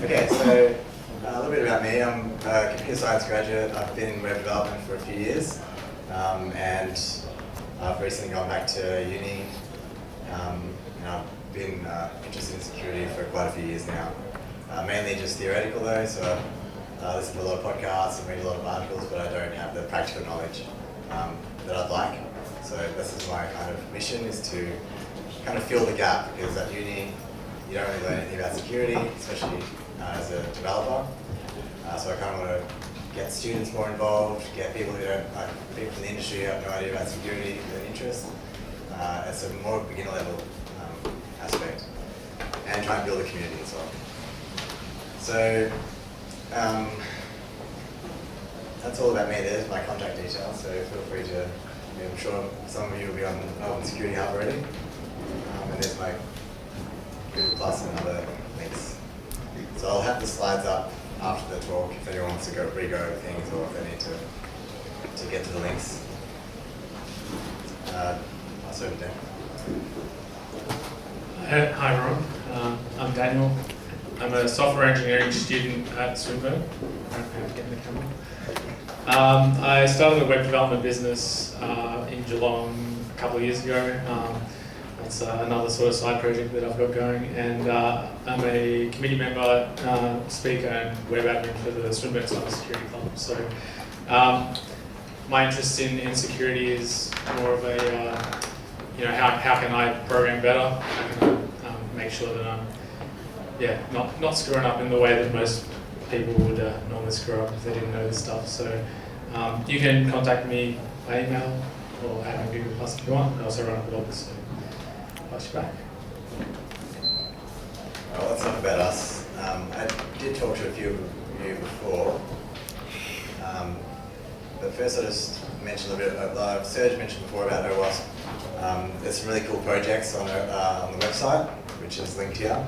Okay, so a little bit about me. I'm a computer science graduate. I've been in web development for a few years, and I've recently gone back to uni. And I've been interested in security for quite a few years now. Mainly just theoretical though, so I listen to a lot of podcasts and read a lot of articles, but I don't have the practical knowledge that I'd like. So this is my kind of mission, is to kind of fill the gap, because at uni you don't really learn anything about security, especially as a developer. So I kind of want to get students more involved, get people who don't, like people from the industry who have no idea about security with an interest. It's a more beginner level aspect, and try and build a community as well. So that's all about me. There's my contact details, so feel free to, I'm sure some of you will be on Melbourne Security Hub already. And there's my Google Plus and other links. So I'll have the slides up after the talk if anyone wants to re-go things, or if they need to get to the links. I'll serve it down. Hi everyone, I'm Daniel. I'm a software engineering student at Swinburne. I started a web development business in Geelong a couple of years ago. It's another sort of side project that I've got going, and I'm a committee member, speaker and web admin for the Swinburne Cybersecurity Club. So my interest in security is more of a, how can I program better? How can I make sure that I'm not screwing up in the way that most people would normally screw up if they didn't know this stuff. So you can contact me by email or add me Google Plus if you want. I also run a blog, so pass you back. Well, let's talk about us. I did talk to a few of you before, but first I just mentioned a little bit. Serge mentioned before about OWASP. There's some really cool projects on the website, which is linked here.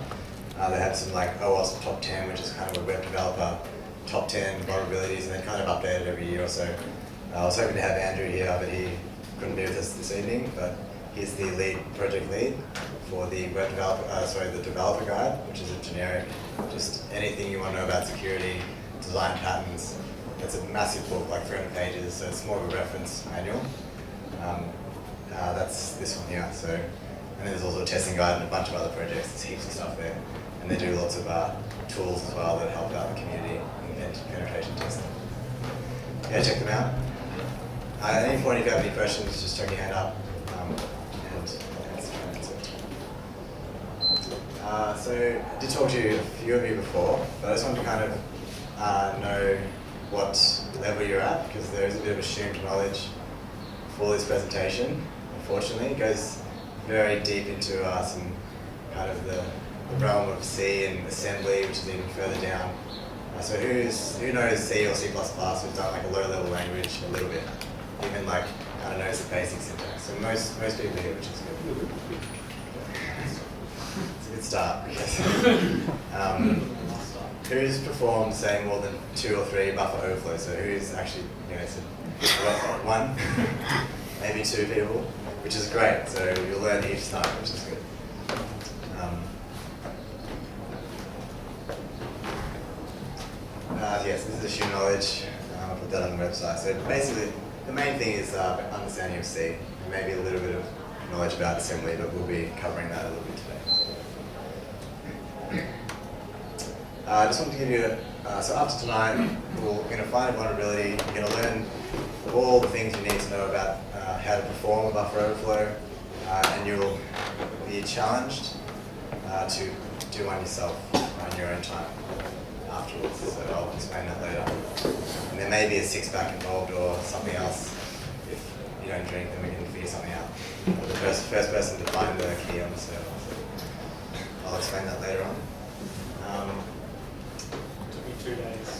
They have some like OWASP Top 10, which is kind of a web developer top 10 vulnerabilities, and they kind of update it every year or so. I was hoping to have Andrew here, but he couldn't be with us this evening. But he's the project lead for the web developer, the developer guide, which is a generic, just anything you want to know about security, design patterns. It's a massive book, like 300 pages, so it's more of a reference manual. That's this one here. So, and then there's also a testing guide and a bunch of other projects. There's heaps of stuff there, and they do lots of tools as well that help out the community in penetration testing. Yeah, check them out. At any point, if you have any questions, just chuck your hand up. So I did talk to a few of you before, but I just wanted to kind of know what level you're at, because there is a bit of assumed knowledge for this presentation. Unfortunately, it goes very deep into some kind of the realm of C and assembly, which is even further down. So who knows C or C++, who's done like a low-level language a little bit, even like kind of knows the basic syntax. So most people here, which is good. It's a good start. Who's performed, say, more than 2 or 3 buffer overflows? So who's actually, one, maybe 2 people, which is great. So you'll learn each time, which is good. Yes, this is assumed knowledge. I'll put that on the website. So basically, the main thing is understanding of C, and maybe a little bit of knowledge about assembly, but we'll be covering that a little bit today. I just want to give you so after tonight, we're going to find a vulnerability. You're going to learn all the things you need to know about how to perform a buffer overflow, and you'll be challenged to do one yourself on your own time afterwards. So I'll explain that later. And there may be a 6-pack involved or something else. If you don't drink, then we can figure something out. Or the first person to find the key on the server. So I'll explain that later on. Took me 2 days.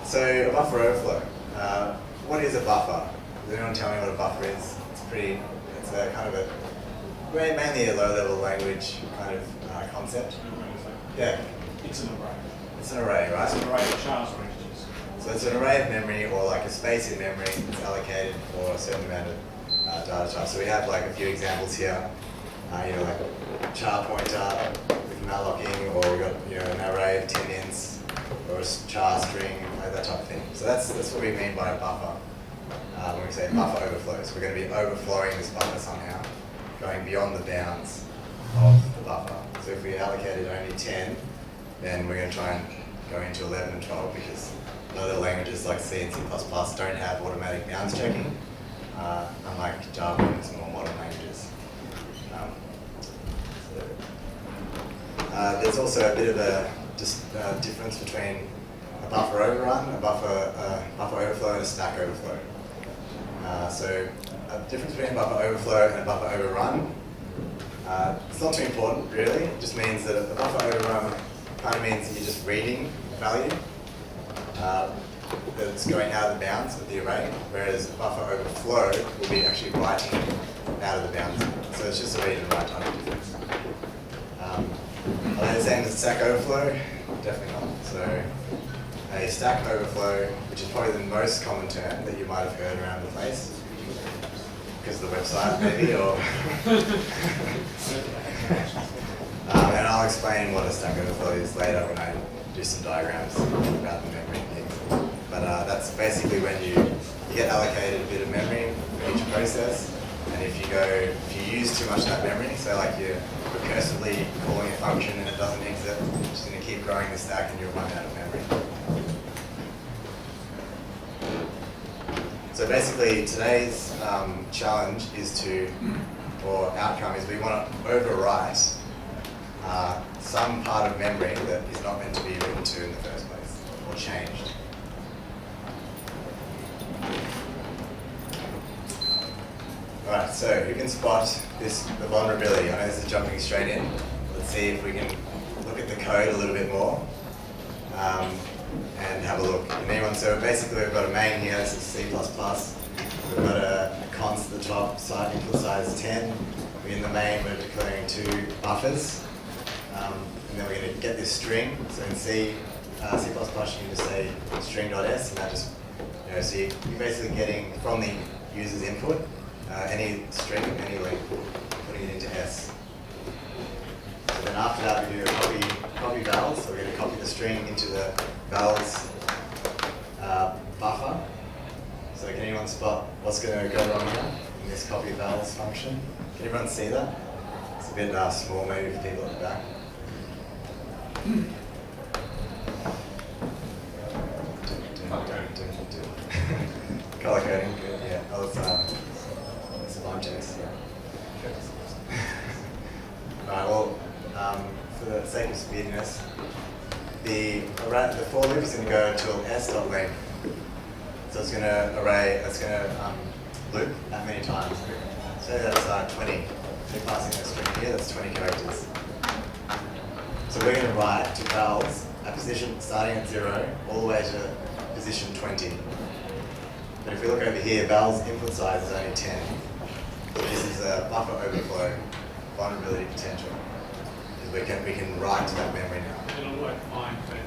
So a buffer overflow. What is a buffer? Does anyone tell me what a buffer is? It's a kind of a, mainly a low-level language kind of concept. Yeah. It's an array. It's an array, right? It's an array of chars or integers. So it's an array of memory, or like a space in memory that's allocated for a certain amount of data types. So we have like a few examples here. Like char pointer with mallocking, or we got an array of 10 ints, or a char string, like that type of thing. So that's what we mean by a buffer. When we say buffer overflows, we're going to be overflowing this buffer somehow, going beyond the bounds of the buffer. So if we allocated only 10, then we're going to try and go into 11 and 12, because other languages like C and C++ don't have automatic bounds checking, unlike Java and some more modern languages. There's also a bit of a difference between a buffer overrun, a buffer overflow, and a stack overflow. So a difference between a buffer overflow and a buffer overrun, it's not too important really. It just means that a buffer overrun kind of means you're just reading value that's going out of the bounds of the array, whereas a buffer overflow will be actually writing out of the bounds. So it's just a read and write type of difference. Are they the same as a stack overflow? Definitely not. So a stack overflow, which is probably the most common term that you might have heard around the place, because of the website maybe, or and I'll explain what a stack overflow is later when I do some diagrams about the memory things. But that's basically when you get allocated a bit of memory for each process, and if you use too much of that memory, so like you're recursively calling a function and it doesn't exit, you're just going to keep growing the stack and you'll run out of memory. So basically today's challenge is or outcome is we want to overwrite some part of memory that is not meant to be written to in the first place, or changed. Alright, so who can spot the vulnerability? I know this is jumping straight in. Let's see if we can look at the code a little bit more and have a look. Anyone? So basically we've got a main here, this is C++. We've got a const at the top, input size 10. In the main we're declaring 2 buffers. And then we're going to get this string. So in C++, you can just say string.s, and that just, so you're basically getting from the user's input any string, any length, putting it into S. So then after that we do a copy vals, so we're going to copy the string into the vals buffer. So can anyone spot what's going to go wrong here in this copy vals function? Can everyone see that? It's a bit small maybe for people at the back. Color coding, good, yeah. Oh, it's a bunch of this, yeah. Alright, well, for the sake of speediness, the for loop is going to go until s.length. So it's going to loop that many times. So that's 20. So passing that string here, that's 20 characters. So we're going to write to vals a position starting at 0 all the way to position 20. But if we look over here, vals input size is only 10. So this is a buffer overflow vulnerability potential. We can write to that memory now. It'll work fine, but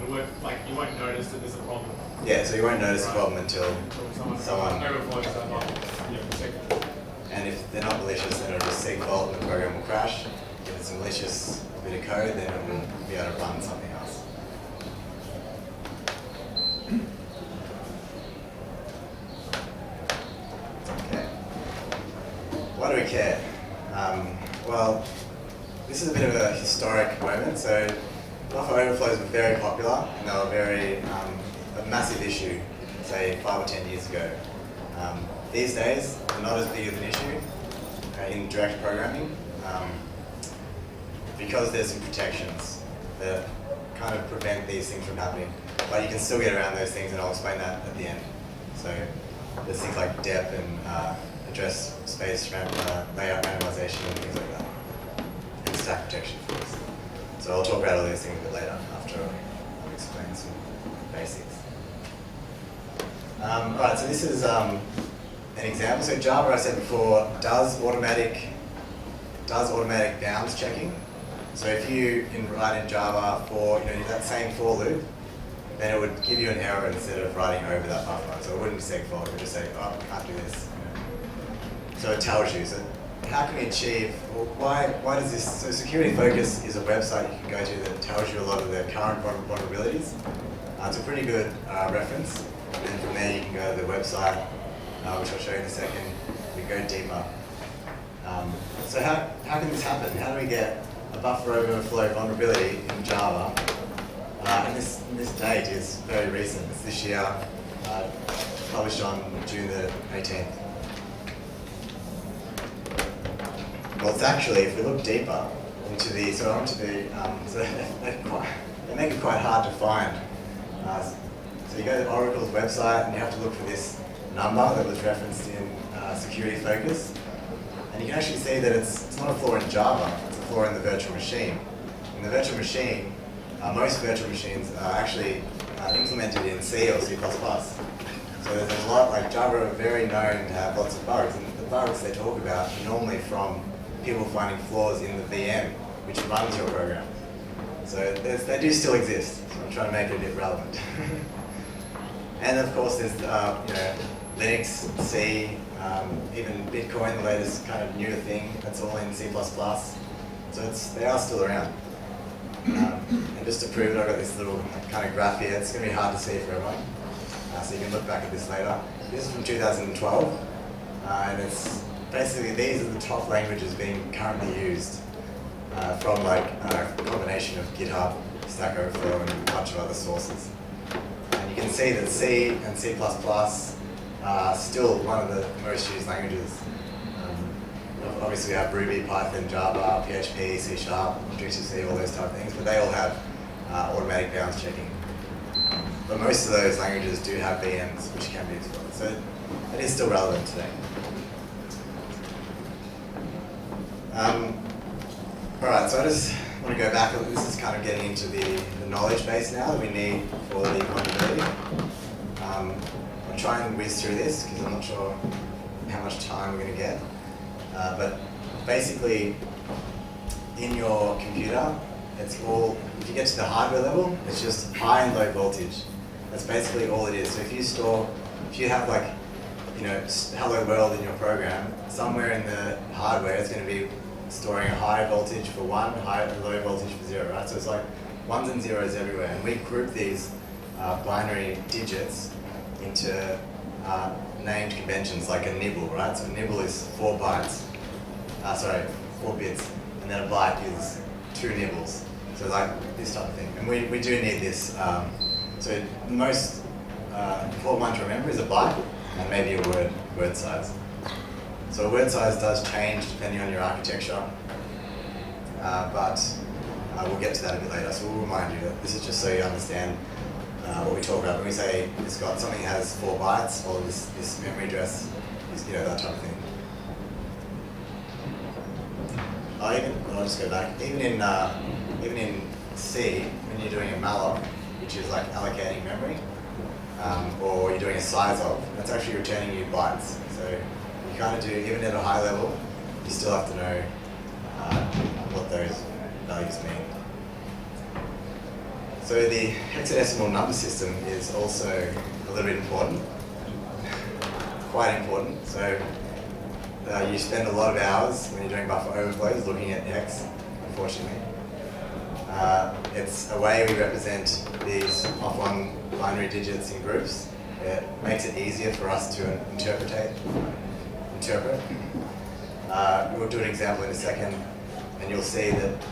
it'll work, like you won't notice that there's a problem. Yeah, so you won't notice the problem until someone overflows that buffer. Yeah, and if they're not malicious, then it'll just sig fault and the program will crash. If it's a malicious bit of code, then it will be able to run something else. Okay. Why do we care? Well, this is a bit of a historic moment. So buffer overflows were very popular and they were very a massive issue, say 5 or 10 years ago. These days, they're not as big of an issue in direct programming because there's some protections that kind of prevent these things from happening. But you can still get around those things, and I'll explain that at the end. So there's things like dep and address space layout randomization and things like that, and stack protection for this. So I'll talk about all these things a bit later after I've explained some basics. Alright, so this is an example. So Java, I said before, does automatic bounds checking. So if you write in Java for that same for loop, then it would give you an error instead of writing over that buffer. So it wouldn't be segfault, it would just say, oh, I can't do this. So it tells you. So how can we achieve, or why does this, so Security Focus is a website you can go to that tells you a lot of the current vulnerabilities. It's a pretty good reference. And then from there you can go to the website, which I'll show you in a second. We go deeper. So how can this happen? How do we get a buffer overflow vulnerability in Java? And this date is very recent. It's this year, published on June the 18th. Well, it's actually, if we look deeper into the, so they make it quite hard to find. So you go to Oracle's website and you have to look for this number that was referenced in Security Focus. And you can actually see that it's not a flaw in Java, it's a flaw in the virtual machine. In the virtual machine, most virtual machines are actually implemented in C or C++. So there's a lot, like Java are very known to have lots of bugs, and the bugs they talk about are normally from people finding flaws in the VM, which runs your program. So they do still exist, so I'm trying to make it a bit relevant. And of course there's Linux, C, even Bitcoin, the latest kind of newer thing, that's all in C++. So they are still around. And just to prove it, I've got this little kind of graph here. It's going to be hard to see for everyone. So you can look back at this later. This is from 2012. And it's basically, these are the top languages being currently used from like a combination of GitHub, Stack Overflow, and a bunch of other sources. And you can see that C and C++ are still one of the most used languages. Obviously we have Ruby, Python, Java, PHP, C#, Objective-C, all those type of things, but they all have automatic bounds checking. But most of those languages do have VMs, which can be exploited. So it is still relevant today. Alright, so I just want to go back. This is kind of getting into the knowledge base now that we need for the vulnerability. I'll try and whiz through this because I'm not sure how much time we're going to get. But basically, in your computer, it's all, if you get to the hardware level, it's just high and low voltage. That's basically all it is. So if you have like, hello world in your program, somewhere in the hardware it's going to be storing a high voltage for 1, low voltage for 0, right? So it's like 1s and 0s everywhere. And we group these binary digits into named conventions like a nibble, right? So a nibble is 4 bits, and then a byte is 2 nibbles. So like this type of thing. And we do need this. So the most important one to remember is a byte and maybe a word size. So a word size does change depending on your architecture, but we'll get to that a bit later. So we'll remind you that this is just so you understand what we talk about when we say something has 4 bytes, or this memory address is that type of thing. I'll just go back. Even in C, when you're doing a malloc, which is like allocating memory, or you're doing a size of, that's actually returning you bytes. So you kind of do, even at a high level, you still have to know what those values mean. So the hexadecimal number system is also a little bit important, quite important. So you spend a lot of hours when you're doing buffer overflows looking at hex, unfortunately. It's a way we represent these off-1 binary digits in groups. It makes it easier for us to interpret. We'll do an example in a second, and you'll see that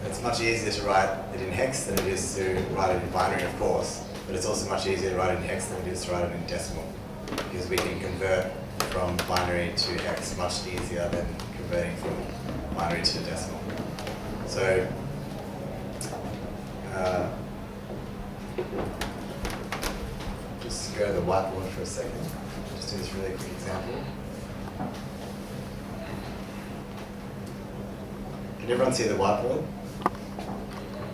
it's much easier to write it in hex than it is to write it in binary, of course, but it's also much easier to write it in hex than it is to write it in decimal, because we can convert from binary to hex much easier than converting from binary to decimal. So just go to the whiteboard for a second. Just do this really quick example. Can everyone see the whiteboard?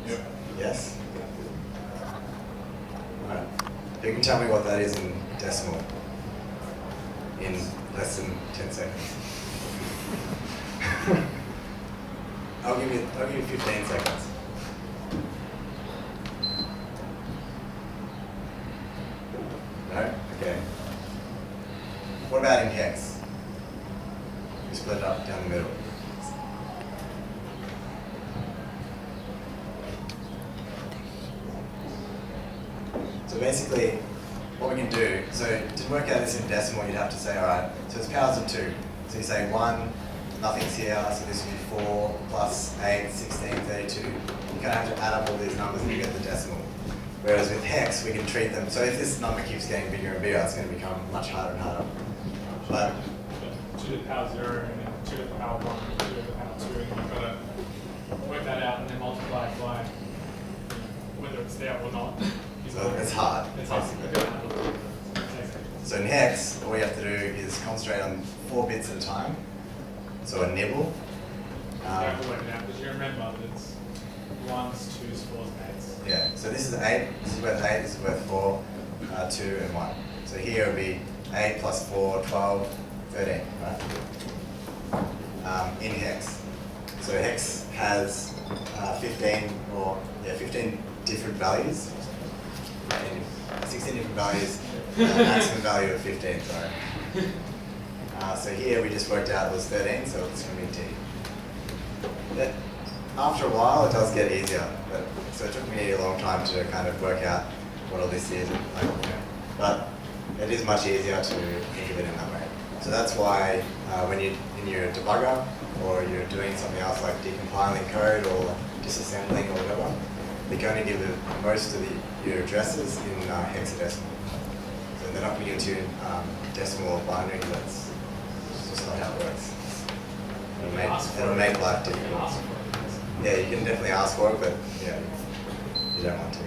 Yep. Yes? Alright. You can tell me what that is in decimal in less than 10 seconds. I'll give you 15 seconds. No? Okay. What about in hex? we split it up down the middle. So basically, what we can do, so to work out this in decimal, you'd have to say, all right, so it's powers of 2. So you say 1, nothing's here, so this would be 4 plus 8, 16, 32. You kind of have to add up all these numbers and you get the decimal. Whereas with hex, we can treat them, so if this number keeps getting bigger and bigger, it's going to become much harder and harder. But 2 to the power 0, and then 2 to the power 1, 2 to the power 2, and you've got to work that out and then multiply it by whether it's there or not. so it's hard. It's hard. So in hex, all you have to do is concentrate on 4 bits at a time. So a nibble. You have to work it out because you remember that it's 1s, 2s, 4s, and 8s. Yeah, so this is 8, this is worth 8, this is worth 4, 2 and 1. So here it would be 8 plus 4, 12, 13, right? In hex. So hex has 15 different values. 16 different values, maximum value of 15, sorry. So here we just worked out it was 13, so it's going to be D. After a while, it does get easier, so it took me a long time to kind of work out what all this is, but it is much easier to think of it in that way. So that's why when you're in your debugger, or you're doing something else like decompiling code or disassembling or whatever, they're going to give most of your addresses in hexadecimal. So they're not going to give it to you in decimal or binary. That's just not how it works. It'll make life difficult. Yeah, you can definitely ask for it, but yeah, you don't want to.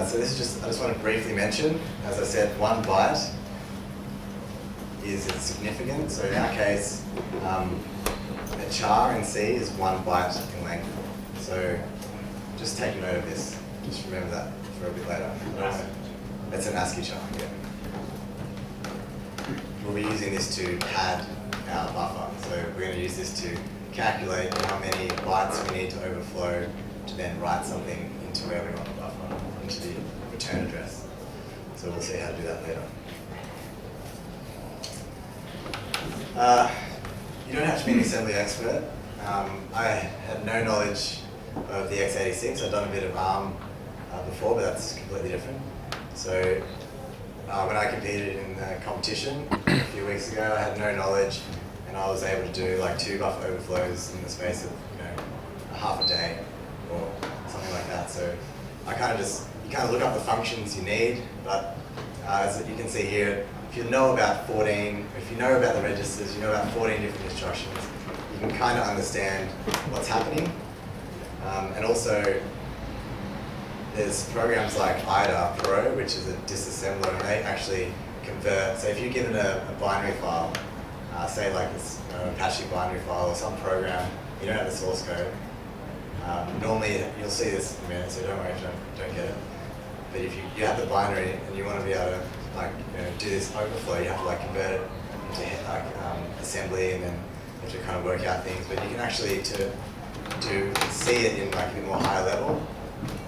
So this is just, I just want to briefly mention, as I said, 1 byte is significant. So in our case, a char in C is 1 byte in length. So just take note of this. Just remember that for a bit later. It's an ASCII char, yeah. We'll be using this to pad our buffer. So we're going to use this to calculate how many bytes we need to overflow to then write something into where we want the buffer, into the return address. So we'll see how to do that later. You don't have to be an assembly expert. I had no knowledge of the x86. I'd done a bit of ARM before, but that's completely different. So when I competed in the competition a few weeks ago, I had no knowledge, and I was able to do like 2 buffer overflows in the space of a half a day or something like that. So I you kind of look up the functions you need, but as you can see here, if you know about 14, if you know about the registers, you know about 14 different instructions, you can kind of understand what's happening. And also, there's programs like IDA Pro, which is a disassembler, and they actually convert. So if you're given a binary file, say like it's an Apache binary file or some program, you don't have the source code. Normally, you'll see this in a minute, so don't worry if you don't get it. But if you have the binary and you want to be able to do this overflow, you have to convert it into assembly, and then you have to kind of work out things. But you can actually see it in a bit more higher level.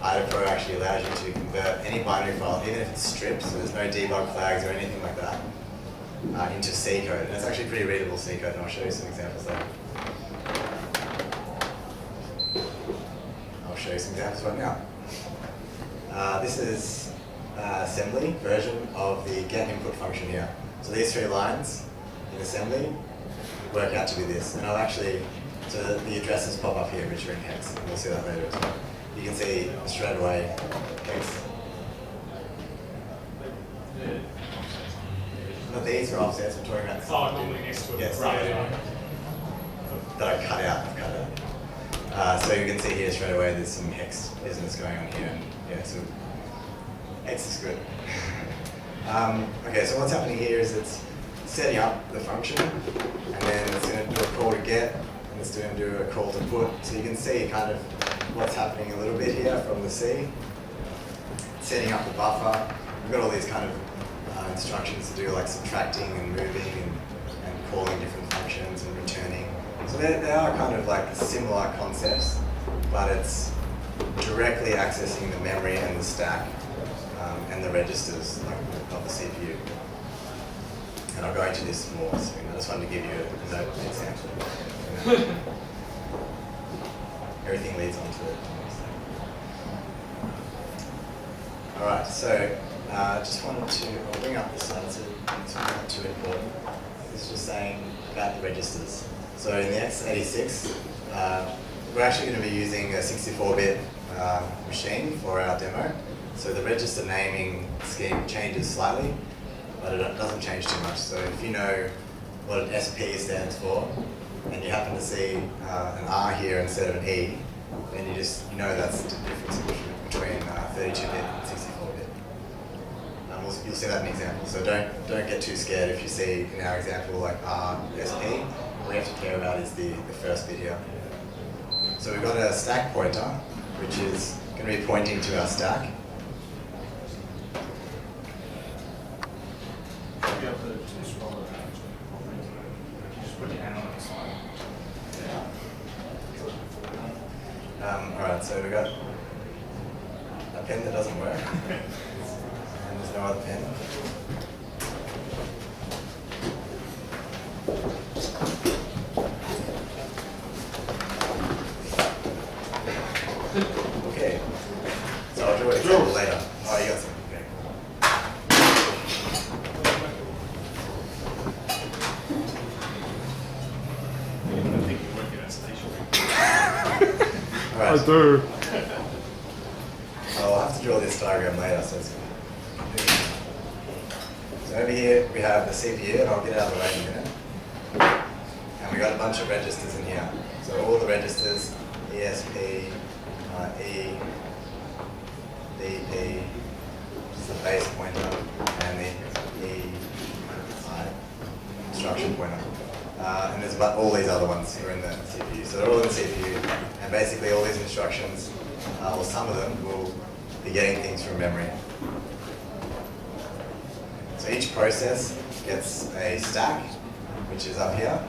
IDA Pro actually allows you to convert any binary file, even if it's stripped, so there's no debug flags or anything like that, into C code. And it's actually pretty readable C code, and I'll show you some examples later. I'll show you some examples right now. This is assembly version of the get input function here. So these 3 lines in assembly work out to be this. And I'll actually, so the addresses pop up here, which are in hex. We'll see that later as well. You can see straight away hex. No, these are offsets. We're talking about. Oh, normally next to it. Yes, Right. that I cut out. I've cut out. So you can see here straight away there's some hex business going on here. And yeah, so hex is good. Okay, so what's happening here is it's setting up the function, and then it's going to do a call to get, and it's going to do a call to put. So you can see kind of what's happening a little bit here from the C. Setting up the buffer. We've got all these kind of instructions to do like subtracting and moving and calling different functions and returning. So they are kind of like similar concepts, but it's directly accessing the memory and the stack and the registers of the CPU. And I'll go into this more soon. I just wanted to give you a note example. Everything leads on to it. Alright, so just wanted to I'll bring up this slide, so it's not too important. It's just saying about the registers. So in the x86, we're actually going to be using a 64-bit machine for our demo. So the register naming scheme changes slightly, but it doesn't change too much. So if you know what an SP stands for, and you happen to see an R here instead of an E, then you know that's the difference between 32-bit and 64-bit. You'll see that in an example. So don't get too scared if you see in our example like R, SP. All you have to care about is the first bit here. So we've got a stack pointer, which is going to be pointing to our stack. You have to just roll it out. Just put your hand on the side. Alright, so we've got a pen that doesn't work, and there's no other pen. Okay, so I'll do it example later. Oh, you got some. Okay. I think you're working at station. Alright. I do. I'll have to draw this diagram later, so it's so over here we have the CPU, and I'll get it out of the way in a minute. And we got a bunch of registers in here. So all the registers, ESP, E, BP, which is the base pointer, and the EI instruction pointer. And there's about all these other ones that are in the CPU. So they're all in the CPU, and basically all these instructions, or some of them, will be getting things from memory. So each process gets a stack, which is up here.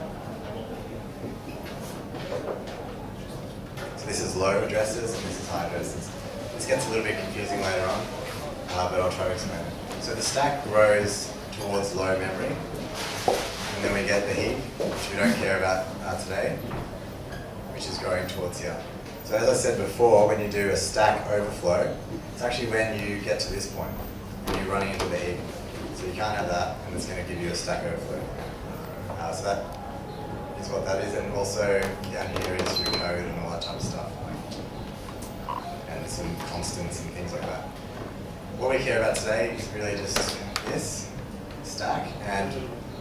So this is low addresses, and this is high addresses. This gets a little bit confusing later on, but I'll try to explain it. So the stack grows towards low memory, and then we get the heap, which we don't care about today, which is going towards here. So as I said before, when you do a stack overflow, it's actually when you get to this point, and you're running into the heap. So you can't have that, and it's going to give you a stack overflow. So that is what that is, and also down here is your code and all that type of stuff, and some constants and things like that. What we care about today is really just this stack and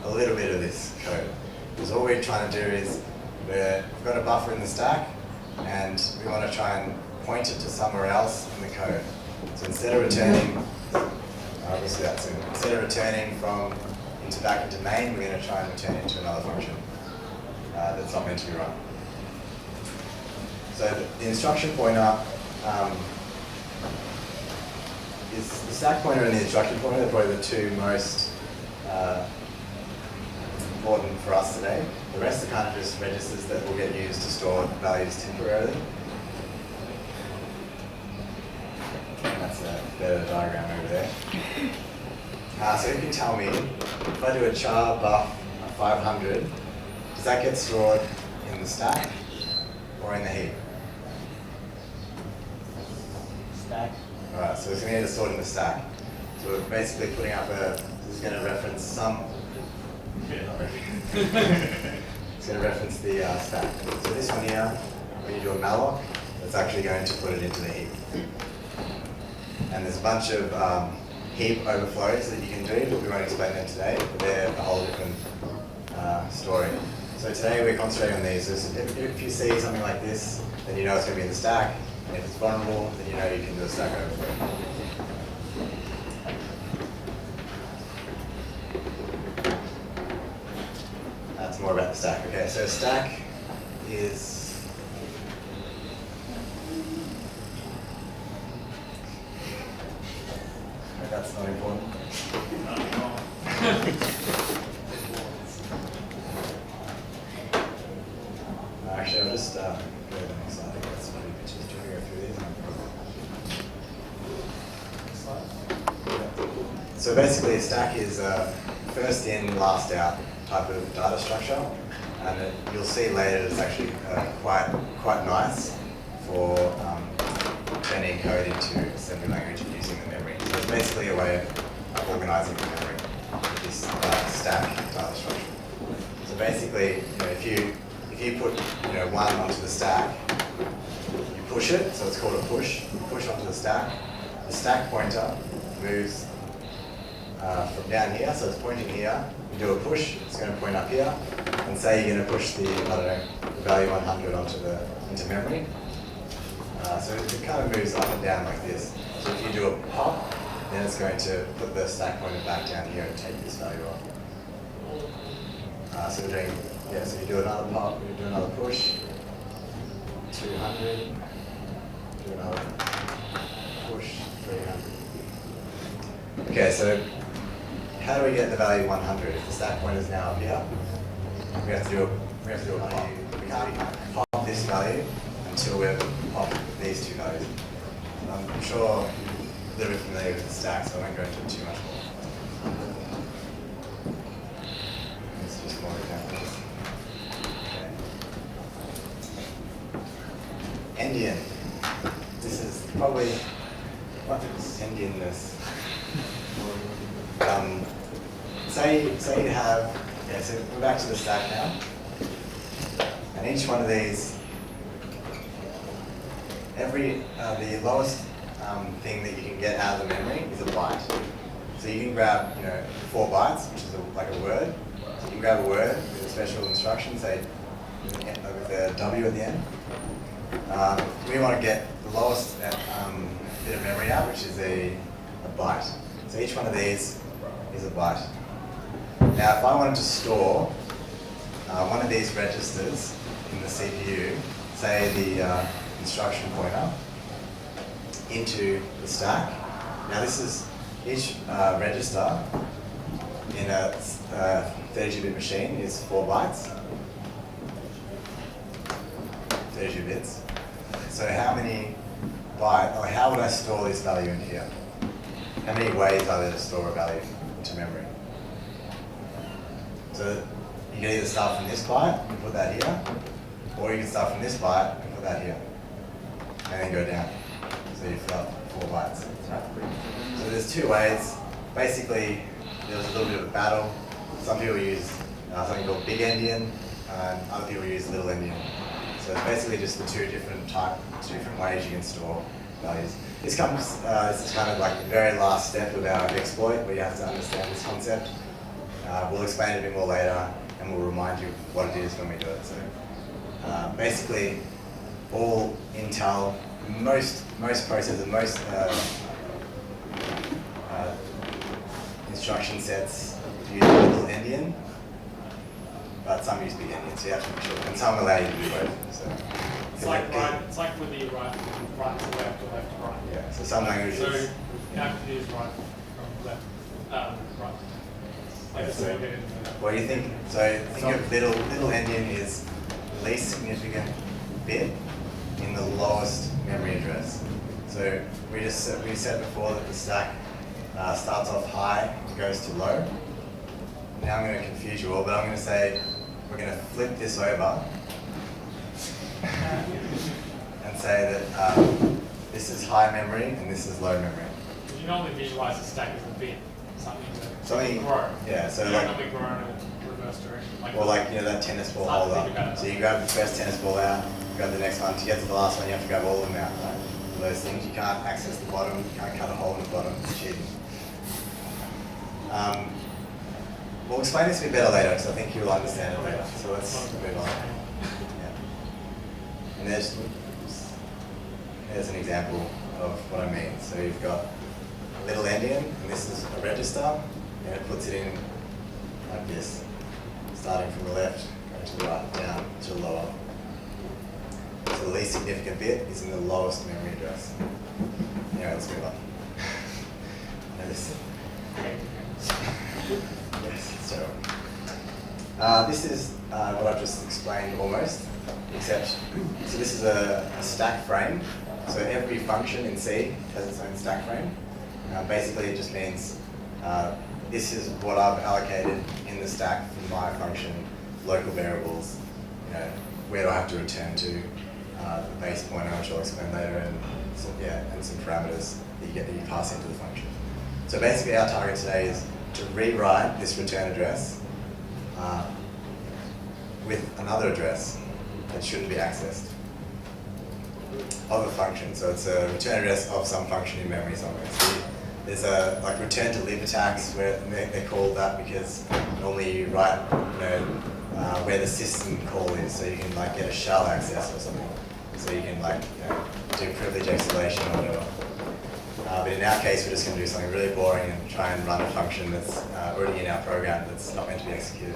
a little bit of this code. Because all we're trying to do is we've got a buffer in the stack, and we want to try and point it to somewhere else in the code. So instead of returning, obviously that's it. Instead of returning from back into main, we're going to try and return it to another function that's not meant to be run. So the instruction pointer is the stack pointer and the instruction pointer are probably the two most important for us today. The rest are kind of just registers that will get used to store values temporarily. And that's a better diagram over there. So you can tell me, if I do a char buff 500, does that get stored in the stack or in the heap? Stack. Alright, so it's going to get stored in the stack. So we're basically putting up this is going to reference some, it's going to reference the stack. So this one here, when you do a malloc, it's actually going to put it into the heap. And there's a bunch of heap overflows that you can do, but we won't explain them today, but they're a whole different story. So today we're concentrating on these. So if you see something like this, then you know it's going to be in the stack. And if it's vulnerable, then you know you can do a stack overflow. That's more about the stack. Okay, so stack is that's not important. Actually, I'll just go to the next slide. I think that's pretty pictures. Do you want to go through these? So basically, a stack is first in, last out type of data structure, and you'll see later it's actually quite nice for turning code into assembly language and using the memory. So it's basically a way of organizing the memory with this stack data structure. So basically, if you put 1 onto the stack, you push it, so it's called a push. You push onto the stack pointer moves from down here, so it's pointing here. You do a push, it's going to point up here, and say you're going to push the value 100 into memory. So it kind of moves up and down like this. So if you do a pop, then it's going to put the stack pointer back down here and take this value off. So we're doing, so you do another pop, you do another push, 200, do another push, 300. Okay, so how do we get the value 100? If the stack pointer is now up here, we have to do a pop. We can't pop this value until we've popped these two values. I'm sure you're a little bit familiar with the stack, so I won't go into it too much more. It's just more examples. Okay. Endian. This is probably what is Endianness. Say you have, so we're back to the stack now, and each one of these, the lowest thing that you can get out of the memory is a byte. So you can grab 4 bytes, which is like a word. So you can grab a word with a special instruction, say with a W at the end. We want to get the lowest bit of memory out, which is a byte. So each one of these is a byte. Now, if I wanted to store one of these registers in the CPU, say the instruction pointer, into the stack. Now, this is each register in a 32-bit machine is 4 bytes, 32 bits. So how many bytes, or how would I store this value in here? How many ways are there to store a value into memory? So you can either start from this byte and put that here, or you can start from this byte and put that here, and then go down. So you fill up 4 bytes. So there's 2 ways. Basically, there was a little bit of a battle. Some people use something called big endian, and other people use little endian. So it's basically just the 2 different ways you can store values. This is kind of like the very last step of our exploit, where you have to understand this concept. We'll explain it a bit more later, and we'll remind you what it is when we do it. So basically, all Intel, most processors, most instruction sets use little endian, but some use big endian, so you have to make sure. And some allow you to do both. So it's like whether you write to left or left to right. Yeah. So some languages. So you have to use right from left, right. Like So what do you think? So think of little endian is the least significant bit in the lowest memory address. So we said before that the stack starts off high and goes to low. Now I'm going to confuse you all, but I'm going to say we're going to flip this over and say that this is high memory and this is low memory. You normally visualize the stack as a bit, something grow. Yeah, so you like normally grow in a reverse direction. like that tennis ball holder. So you grab the first tennis ball out, grab the next one. To get to the last one, you have to grab all of them out. Right? Those things, you can't access the bottom, you can't cut a hole in the bottom. It's cheating. We'll explain this a bit better later, because I think you'll understand it later. So let's move on. Yeah. And there's an example of what I mean. So you've got a little endian, and this is a register, and it puts it in like this, starting from the left, going to the right, down to the lower. So the least significant bit is in the lowest memory address. Anyway, let's move on. Now this. Yes, so this is what I've just explained almost, except, so this is a stack frame. So every function in C has its own stack frame. Basically, it just means this is what I've allocated in the stack for my function, local variables, where do I have to return to, the base pointer, which I'll explain later, and some parameters that you pass into the function. So basically our target today is to rewrite this return address with another address that shouldn't be accessed of a function. So it's a return address of some function in memory somewhere. So there's a return to lib attacks where they're called that because normally you write where the system call is, so you can get a shell access or something. So you can do privilege escalation or whatever. But in our case, we're just going to do something really boring and try and run a function that's already in our program that's not meant to be executed.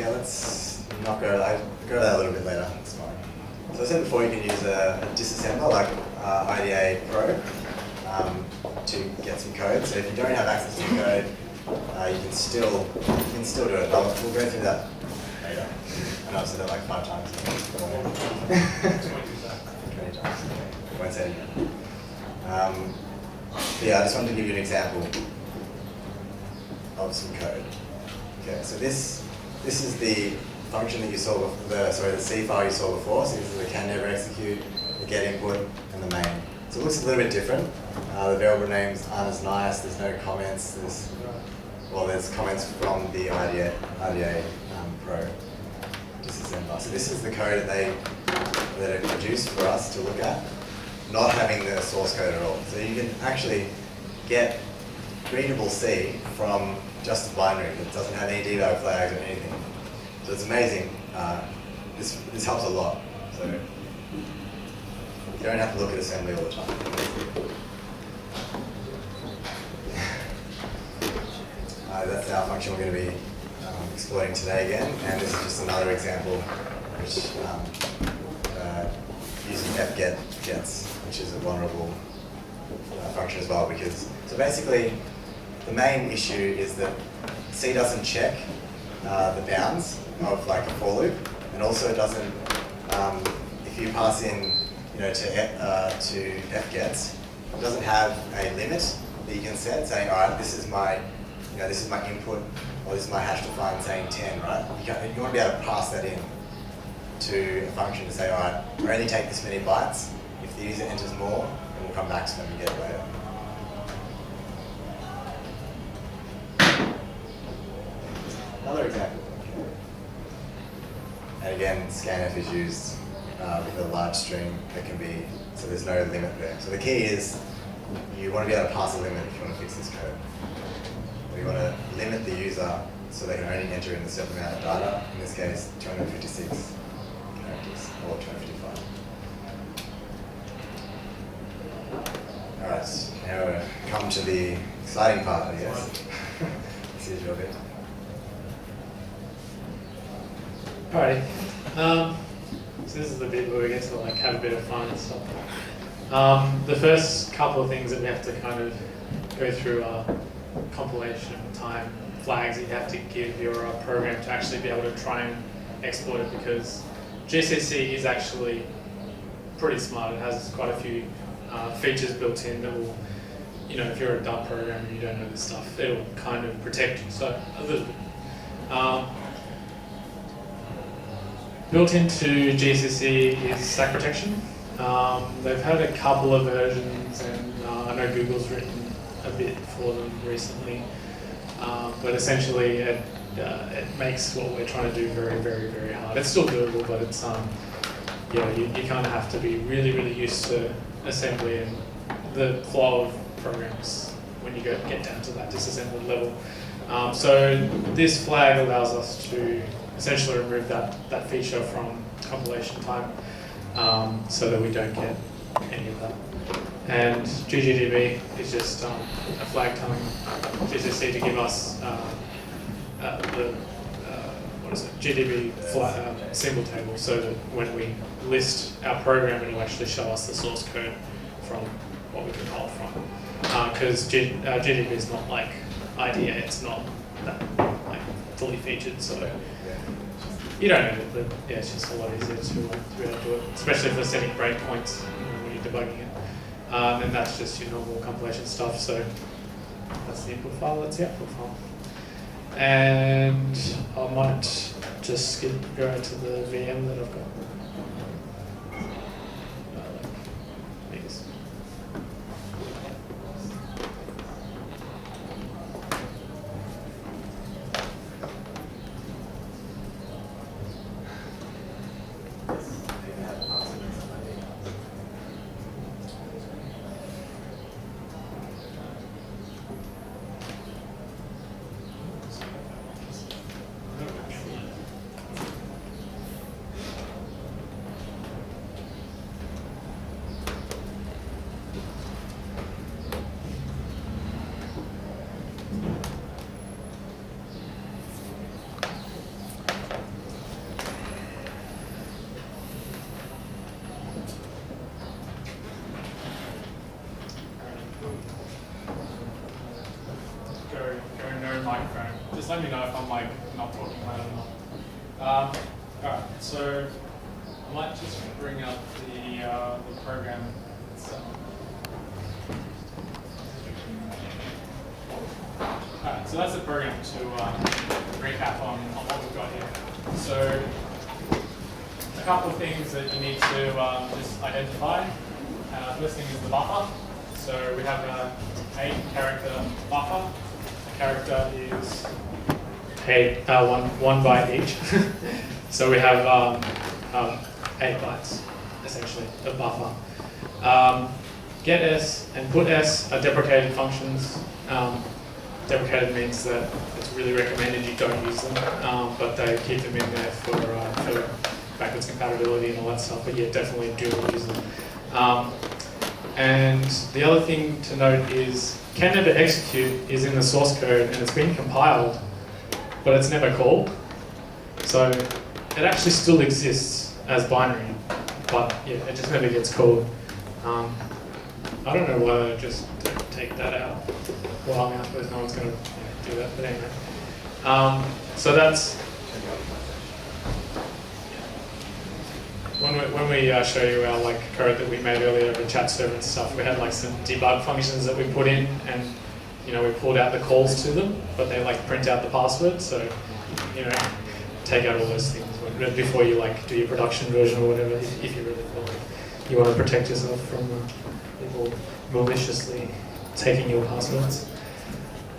Let's not go to that a little bit later. That's fine. So I said before, you can use a disassembler like IDA Pro to get some code. So if you don't have access to the code, you can still do it. We'll go through that later. I know I've said that like 5 times. 20 times. I won't say it again. I just wanted to give you an example of some code. Okay, so this is the function that you saw before, the C file you saw before. So this is the can never execute, the get input, and the main. So it looks a little bit different. The variable names aren't as nice. There's no comments. There's comments from the IDA Pro disassembler. So this is the code that it produced for us to look at, not having the source code at all. So you can actually get readable C from just a binary that doesn't have any debug flags or anything. So it's amazing. This helps a lot. So you don't have to look at assembly all the time. That's our function we're going to be exploiting today again, and this is just another example which uses fgets, which is a vulnerable function as well. So basically, the main issue is that C doesn't check the bounds of a for loop, and also it doesn't. If you pass in, to fgets, it doesn't have a limit that you can set, saying, all right, this is my input, or this is my hash define saying 10, right? You want to be able to pass that in to a function to say, all right, I only take this many bytes. If the user enters more, then we'll come back to them and get it later. Another example. And again, scanf is used with a large string that can be, so there's no limit there. So the key is you want to be able to pass a limit if you want to fix this code. We want to limit the user so they can only enter in a certain amount of data, in this case 256 characters, or 255. Alright, now we come to the exciting part, I guess. This is your bit. Alrighty. So this is the bit where we get to have a bit of fun and stuff. The first couple of things that we have to kind of go through are compilation time flags that you have to give your program to actually be able to try and exploit it, because GCC is actually pretty smart. It has quite a few features built in that will, if you're a dumb programmer and you don't know this stuff, it'll kind of protect you. So a little bit. Built into GCC is stack protection. They've had a couple of versions, and I know Google's written a bit for them recently, but essentially it makes what we're trying to do very, very, very hard. It's still doable, but it's you kind of have to be really, really used to assembly and the flow of programs when you get down to that disassembled level. So this flag allows us to essentially remove that feature from compilation time, so that we don't get any of that. And GGDB is just a flag telling GCC to give us GDB symbol table, so that when we list our program, it'll actually show us the source code from what we compile from. Because GDB is not like IDA, it's not that fully featured, so You don't need it, but yeah, it's just a lot easier to be able to do it, especially for setting breakpoints when you're debugging it. And that's just your normal compilation stuff. So that's the input file, that's the output file. And I might just go to the VM that I've got. These. Go no microphone. Just let me know if I'm like not talking loud or not. Alright, so I might just bring up the program itself. Alright, so that's the program to recap on what we've got here. So a couple of things that you need to just identify. First thing is the buffer. So we have a 8-character buffer. The character is one byte each. So we have 8 bytes, essentially, of buffer. GetS and putS are deprecated functions. Deprecated means that it's really recommended you don't use them, but they keep them in there for backwards compatibility and all that stuff. But yeah, definitely do use them. And the other thing to note is can never execute is in the source code and it's been compiled, but it's never called. So it actually still exists as binary, but yeah, it just never gets called. I don't know why I just don't take that out. Well, I mean, I suppose no one's going to do that, but anyway. So that's when we show you our code that we made earlier, the chat server and stuff. We had some debug functions that we put in, and we pulled out the calls to them, but they print out the password. So take out all those things before you do your production version or whatever. If you really feel you want to protect yourself from people maliciously taking your passwords.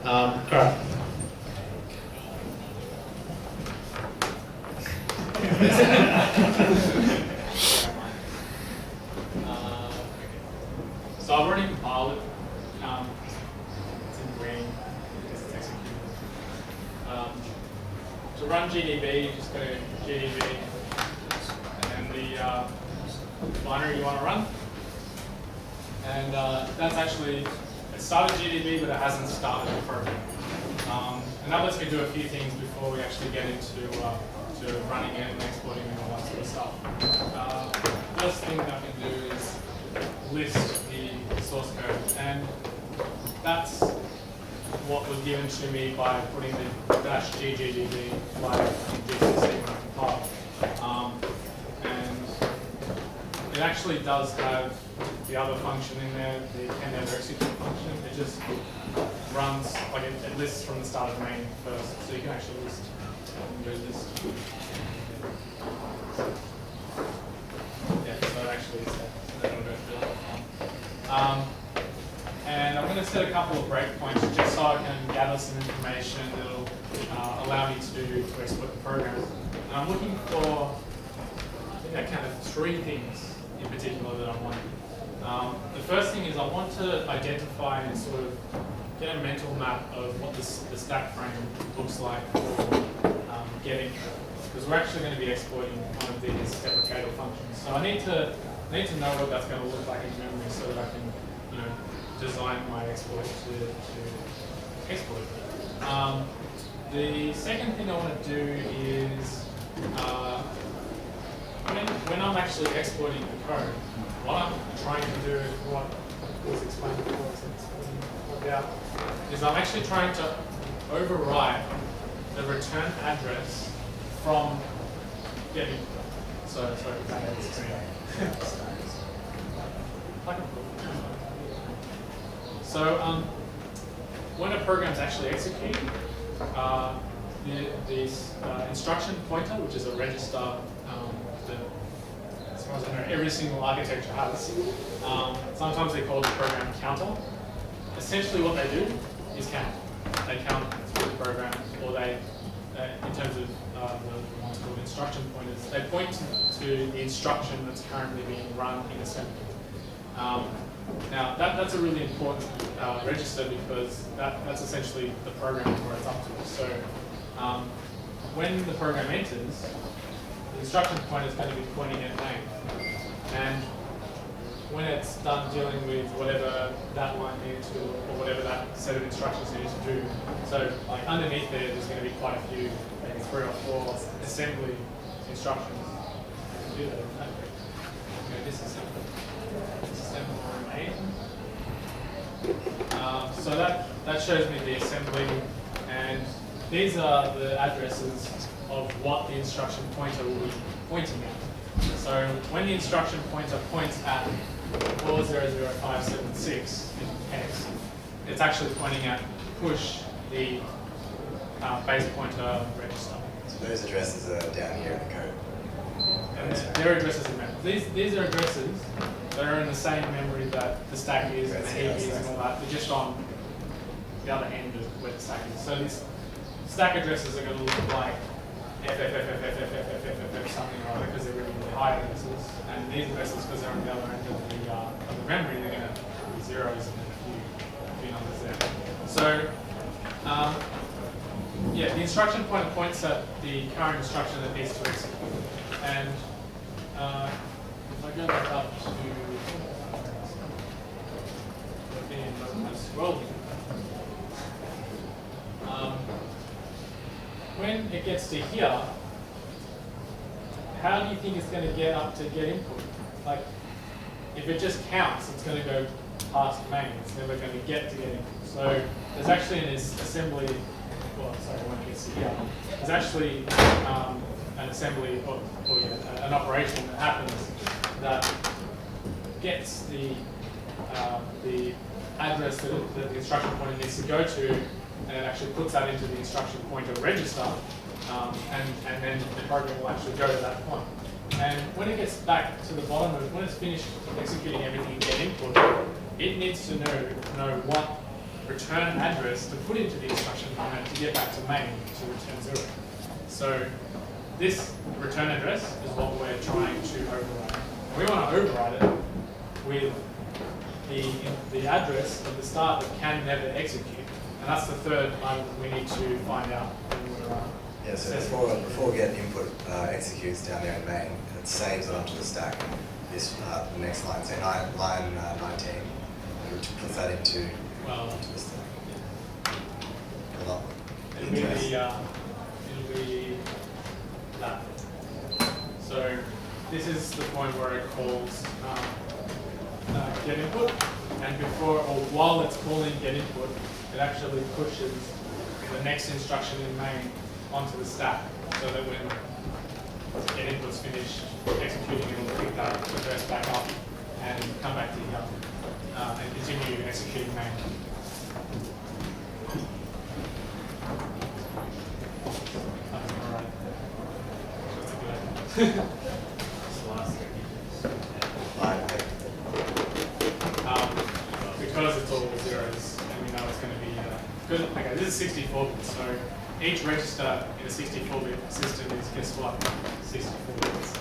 All right. So I've already compiled it. It's in green because it's executed. To run GDB, you just go to GDB and then the binary you want to run. And that's actually, it started GDB, but it hasn't started the program. And that lets me do a few things before we actually get into to running it and exporting and all that sort of stuff. First thing that I can do is list the source code, and that's what was given to me by putting the -ggdb flag in GCC when I compiled. And it actually does have the other function in there, the can never execute function. It just runs, it lists from the start of main first, so you can actually list and go list. Yeah, so actually it's that. So that'll go through that. And I'm going to set a couple of breakpoints just so I can gather some information that'll allow me to export the program. And I'm looking for, I think I counted 3 things in particular that I'm wanting. The first thing is I want to identify and sort of get a mental map of what the stack frame looks like for getting, because we're actually going to be exporting one of these deprecated functions. So I need to know what that's going to look like in memory so that I can, design my export to export. The second thing I want to do is when I'm actually exporting the code, what I'm trying to do, what was explained before, is I'm actually trying to overwrite the return address from get input. So sorry, back at the screen. So when a program is actually executed, the instruction pointer, which is a register that, as far as I know, every single architecture has. Sometimes they call it the program counter. Essentially what they do is count. They count through the program, or they, in terms of the ones called instruction pointers, they point to the instruction that's currently being run in assembly. Now that's a really important register because that's essentially the program where it's up to. So when the program enters, the instruction pointer is going to be pointing at main. And when it's done dealing with whatever that line needs to, or whatever that set of instructions needs to do, so like underneath there's going to be quite a few, maybe 3 or 4 assembly instructions. I can do that. Okay, disassemble main. So that shows me the assembly, and these are the addresses of what the instruction pointer will be pointing at. So when the instruction pointer points at 400576 in hex, it's actually pointing at push the base pointer register. So those addresses are down here in the code. And their addresses in memory. These are addresses that are in the same memory that the stack is and the heap is and all that. They're just on the other end of where the stack is. So these stack addresses are going to look like something or other because they're really, really high addresses. And these addresses, because they're on the other end of the memory, they're going to be zeros and then a few numbers there. So, yeah, the instruction pointer points at the current instruction that needs to execute. And if I go back up to my scrolling, when it gets to here, how do you think it's going to get up to get input? Like, if it just counts, it's going to go past main. It's never going to get input. So there's actually an assembly, well, sorry, when it gets to here, there's actually an assembly, or yeah, an operation that happens that gets the address that the instruction pointer needs to go to, and it actually puts that into the instruction pointer register, and then the program will actually go to that point. And when it gets back to the bottom of, when it's finished executing everything and get input, it needs to know what return address to put into the instruction pointer to get back to main to return 0. So this return address is what we're trying to override. And we want to override it with the address at the start that can never execute. And that's the third item we need to find out when we're yeah, so before get input executes down there in main, it saves it onto the stack. This the next line, say line 19, and puts that into the stack. It'll be that. So this is the point where it calls get input, and before or while it's calling get input, it actually pushes the next instruction in main onto the stack, so that when get input's finished executing, it'll pick that address back up and come back to here and continue executing main. Because it's all zeros, and we know it's going to be okay, this is 64 bits, so each register in a 64-bit system is, guess what, 64 bits,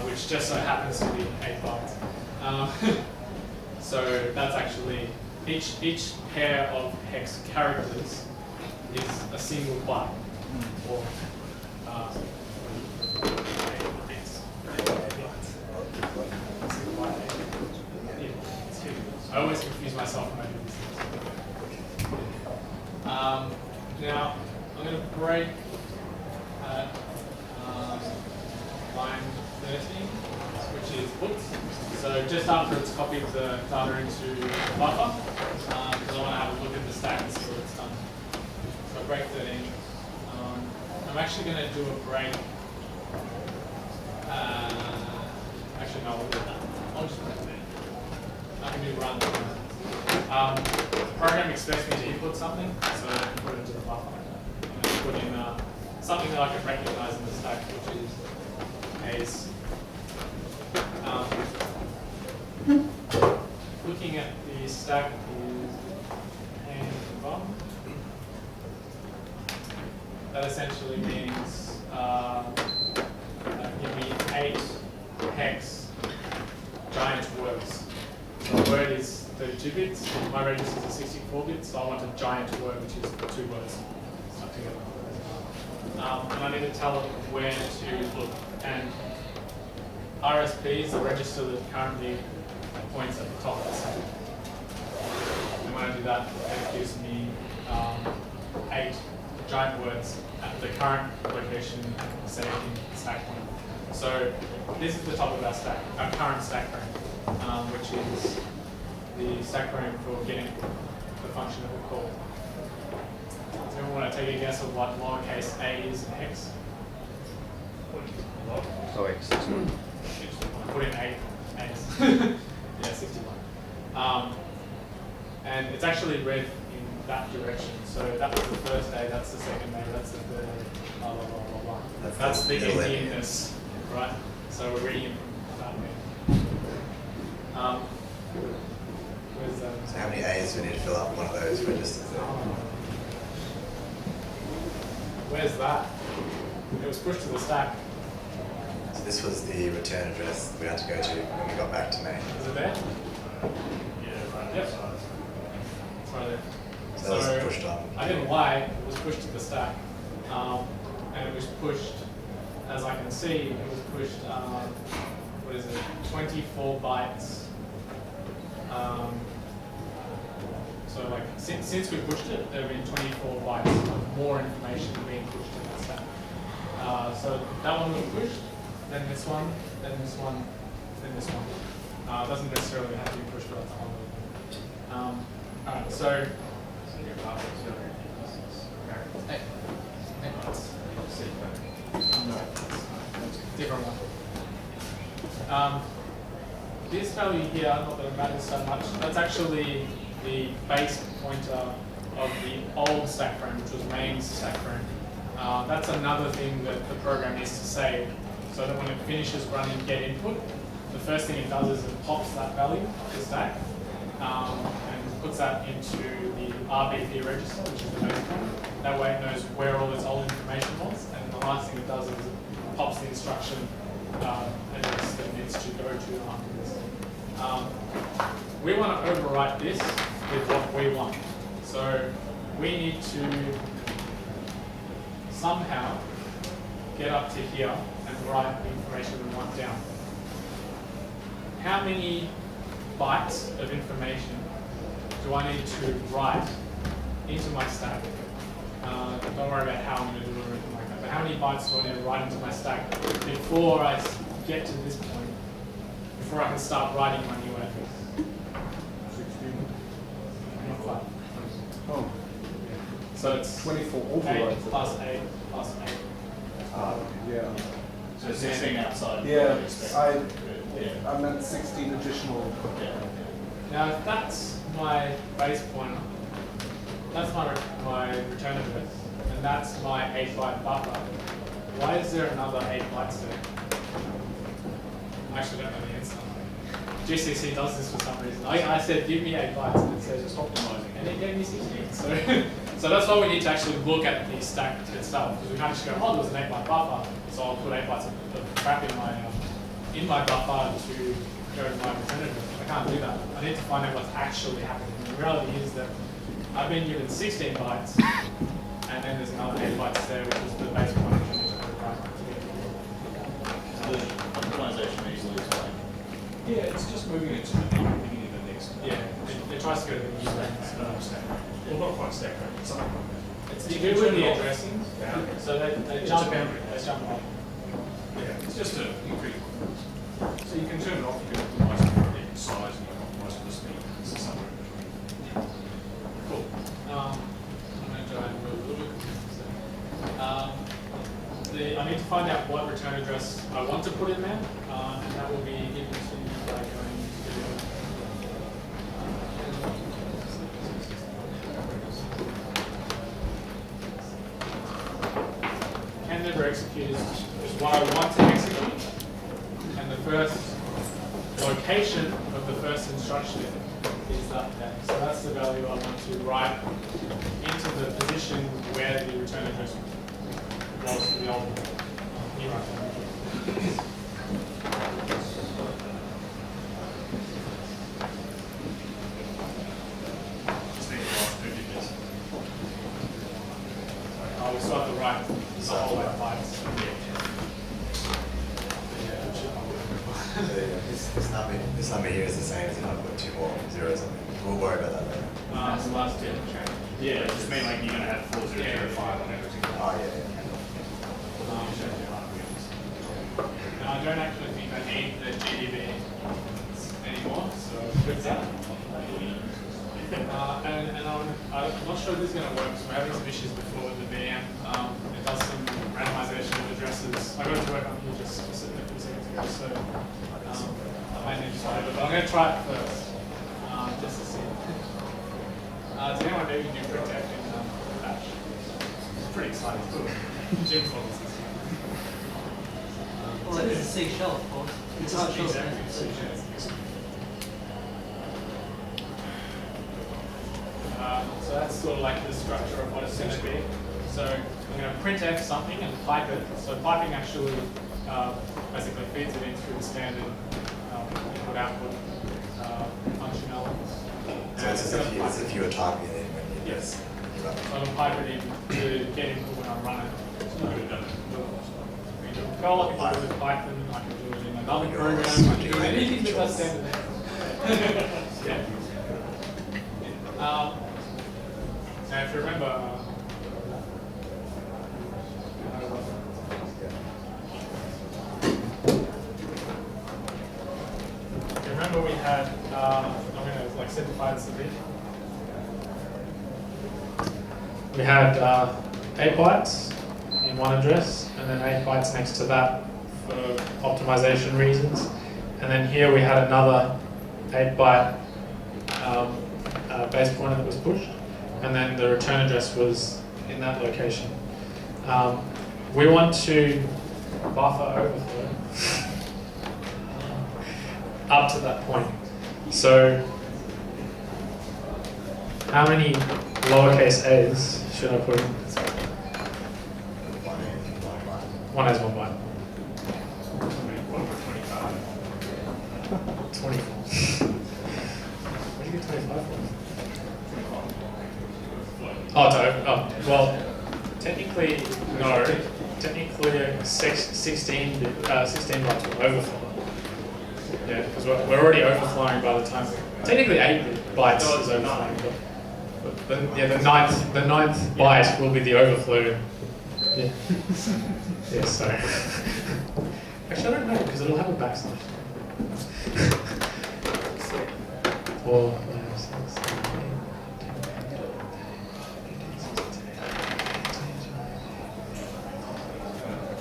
which just so happens to be 8 bytes. So that's actually, each pair of hex characters is a single byte, or I always confuse myself when I do these things. Now, I'm going to break at line 13, which is oops. So just after it's copied the data into the buffer, because I want to have a look at the stack and see what it's done. So break 13. I'm actually going to do a break Actually, no, we'll do that. I'll just put it there. I can do run. The program expects me to input something, so I can put it into the buffer. I'm going to put in something that I can recognize in the stack, which is A's. Looking at the stack is and bottom. That essentially means give me 8 hex giant words. So a word is 32 bits. My register is 64 bits, so I want a giant word, which is 2 words stuck together. And I need to tell it where to look. And RSP is the register that currently points at the top of the stack. And when I do that, it gives me 8 giant words at the current location saved in the stack point. So this is the top of our stack, our current stack frame, which is the stack frame for getting the function that we call. Does anyone want to take a guess of what lowercase a is in hex? Oh, X. Put in 8 A's. Yeah, 61. And it's actually read in that direction. So that was the first A, that's the second A, that's the third A, blah, blah, blah, blah, blah. That's the emptiness, right? So we're reading it from that way. Where's that? So how many A's do we need to fill up one of those registers there? Where's that? It was pushed to the stack. So this was the return address we had to go to when we got back to main. Is it there? Yeah, right. Yep. It's right there. So that was pushed on. I didn't lie, it was pushed to the stack. And it was pushed, as I can see, it was pushed, what is it, 24 bytes. So like, since we pushed it, there have been 24 bytes of more information being pushed in that stack. So that one was pushed, then this one, then this one, then this one. It doesn't necessarily have to be pushed right to all of them. Alright, so different one. This value here, not that it matters so much, that's actually the base pointer of the old stack frame, which was main stack frame. That's another thing that the program needs to save, so that when it finishes running get input, the first thing it does is it pops that value of the stack and puts that into the RBP register, which is the base point. That way it knows where all its old information was, and the last thing it does is it pops the instruction address that it needs to go to after this. We want to overwrite this with what we want. So we need to somehow get up to here and write the information we want down. How many bytes of information do I need to write into my stack? Don't worry about how I'm going to do it or anything like that, but how many bytes do I need to write into my stack before I get to this point, before I can start writing my new address? 25. Oh, So it's 24 8 overrides. plus 8 plus 8. Yeah. So 16 outside. Yeah, Yeah. I meant 16 additional. Yeah. Now, if that's my base pointer, that's my return address, and that's my 8-byte buffer, why is there another 8 bytes there? I actually don't know the answer. GCC does this for some reason. I said, give me 8 bytes, and it says it's optimizing, and it gave me 16. So that's why we need to actually look at the stack itself, because we can't just go, oh, there was an 8-byte buffer, so I'll put 8 bytes of crap in my buffer to go to my return address. I can't do that. I need to find out what's actually happening. And the reality is that I've been given 16 bytes, and then there's another 8 bytes there, which is the base point. So the optimization easily explained. Yeah, it's just moving it to the beginning of the next. Yeah, it tries to go to the user. Stack. Well, not quite stack, but something like that. It's to do with the addressing. Boundary. So they It's jump a boundary. They jump off. Yeah, it's just an increase. So you can turn it off, you can optimize the size, and you can optimize the speed. This is somewhere in between. Cool. I'm going to try and move a little bit. I need to find out what return address I want to put in there, and that will be given to you by going to can never execute is what I want to execute, and the first location of the first instruction is that there. So that's the value I want to write into the position where the return address was for the old new return address. Just need the last 2 digits. I will start to write the whole way bytes. This number here is the same as if I put 2 more zeros on it. We'll worry about that later. That's the last bit. Yeah, it just mean like you're gonna have 4005 on everything. Oh, yeah. And I don't actually think I need the GDB anymore, so good that. And I'm not sure this is going to work, so we're having some issues before with the VM. It does some randomization of addresses. I got to work on here just a few seconds ago, so I might need to try it, but I'm going to try it first, just to see. Does anyone know you can do protect in Bash? It's pretty exciting. Jim's level 16. Well, it is a C shell, of course. It's not shell. So that's sort of like the structure of what it's going to be. So I'm going to printf something and pipe it. So piping actually basically feeds it in through the standard input-output functionalities. So it's as if you were typing it in when you Yes. run it. So I'm going to pipe it in to get input when I run it. So Perl, I can do it with Python, I can do it in another program, I can do anything that does standard there. Yeah. Now if you remember, we had, I'm going to like simplify this a bit. We had 8 bytes in one address, and then 8 bytes next to that for optimization reasons. And then here we had another 8-byte base pointer that was pushed, and then the return address was in that location. We want to buffer overflow up to that point. So how many lowercase a's should I put in? 1 has 1 byte. 24. What do you get 25 for? Oh, well, technically, no. Technically, 16 bytes will overflow. Yeah, because we're already overflowing by the time. Technically, 8 bytes is overflowing, but yeah, the ninth byte will be the overflow. Yeah. Yeah. So actually, I don't know because it'll have a backslash. 4, 5, 6, 7,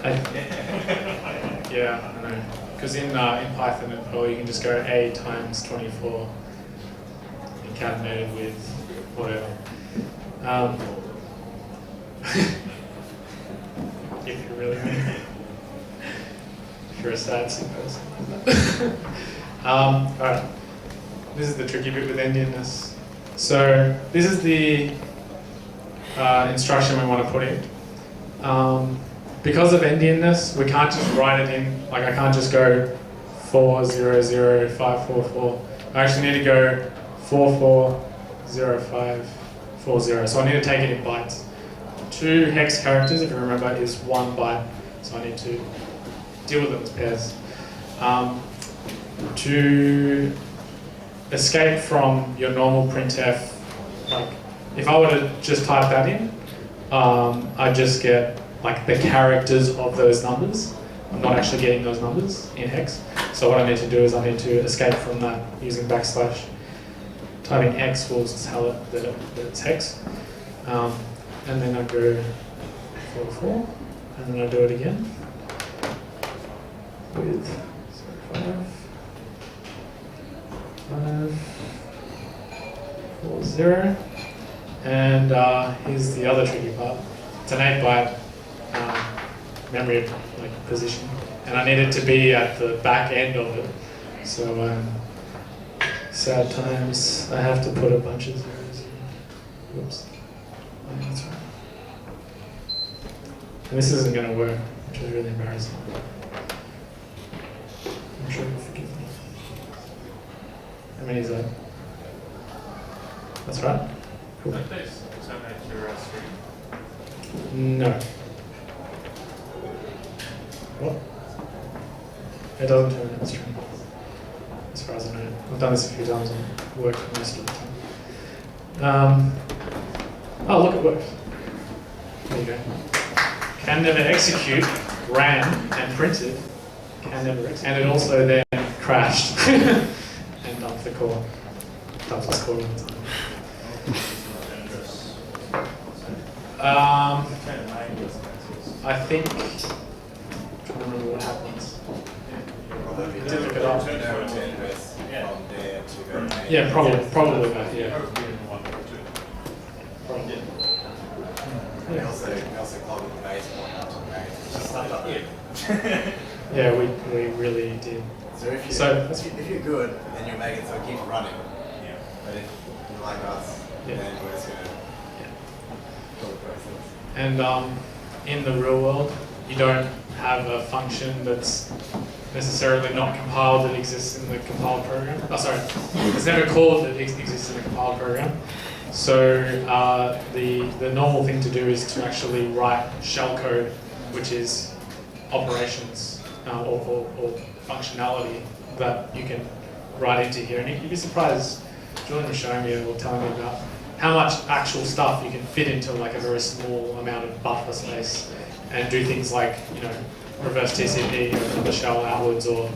8, 10, yeah, I know. Because in Python and Perl, you can just go A times 24 concatenated with whatever. If you really mean. If you're a sad person. Alright. This is the tricky bit with endianness. So this is the instruction we want to put in. Because of endianness, we can't just write it in, like I can't just go 400,544. I actually need to go 440540. So I need to take it in bytes. 2 hex characters, if you remember, is 1 byte. So I need to deal with them as pairs. To escape from your normal printf, like if I were to just type that in, I just get like the characters of those numbers. I'm not actually getting those numbers in hex. So what I need to do is I need to escape from that using backslash. Typing x will tell it that it's hex. And then I go 44, and then I do it again. with 540. And here's the other tricky part. It's an 8 byte memory position, and I need it to be at the back end of it. So sad times. I have to put a bunch of zeros in. Whoops. Oh, that's right. And this isn't going to work, which is really embarrassing. I'm sure you'll forgive me. How many is that? That's right. Cool. Is that your string? No. What? It doesn't turn into string. As far as I know. I've done this a few times and worked most of the time. Oh, look, it works. There you go. Can never execute, ran and printed. Can never execute. And it also then crashed and dumped the core. Dumped the core all the time. I think, I'm trying to remember what happens. Probably I did look it up. return address from there to go main. Yeah, probably that, yeah. Probably. We also called it the base point up to the main. Just stuff up there. Yeah, we really did. So if you're good, then you'll make it so it keeps running. Yeah. But if you're like us, Yeah. then we're just going to kill the process. And in the real world, you don't have a function that's necessarily not compiled that exists in the compiled program. Oh, sorry, it's never called that exists in the compiled program. So the normal thing to do is to actually write shell code, which is operations or functionality that you can write into here. And you'd be surprised, Julian was showing me or telling me about how much actual stuff you can fit into like a very small amount of buffer space and do things like, you know, reverse TCP, open the shell outwards or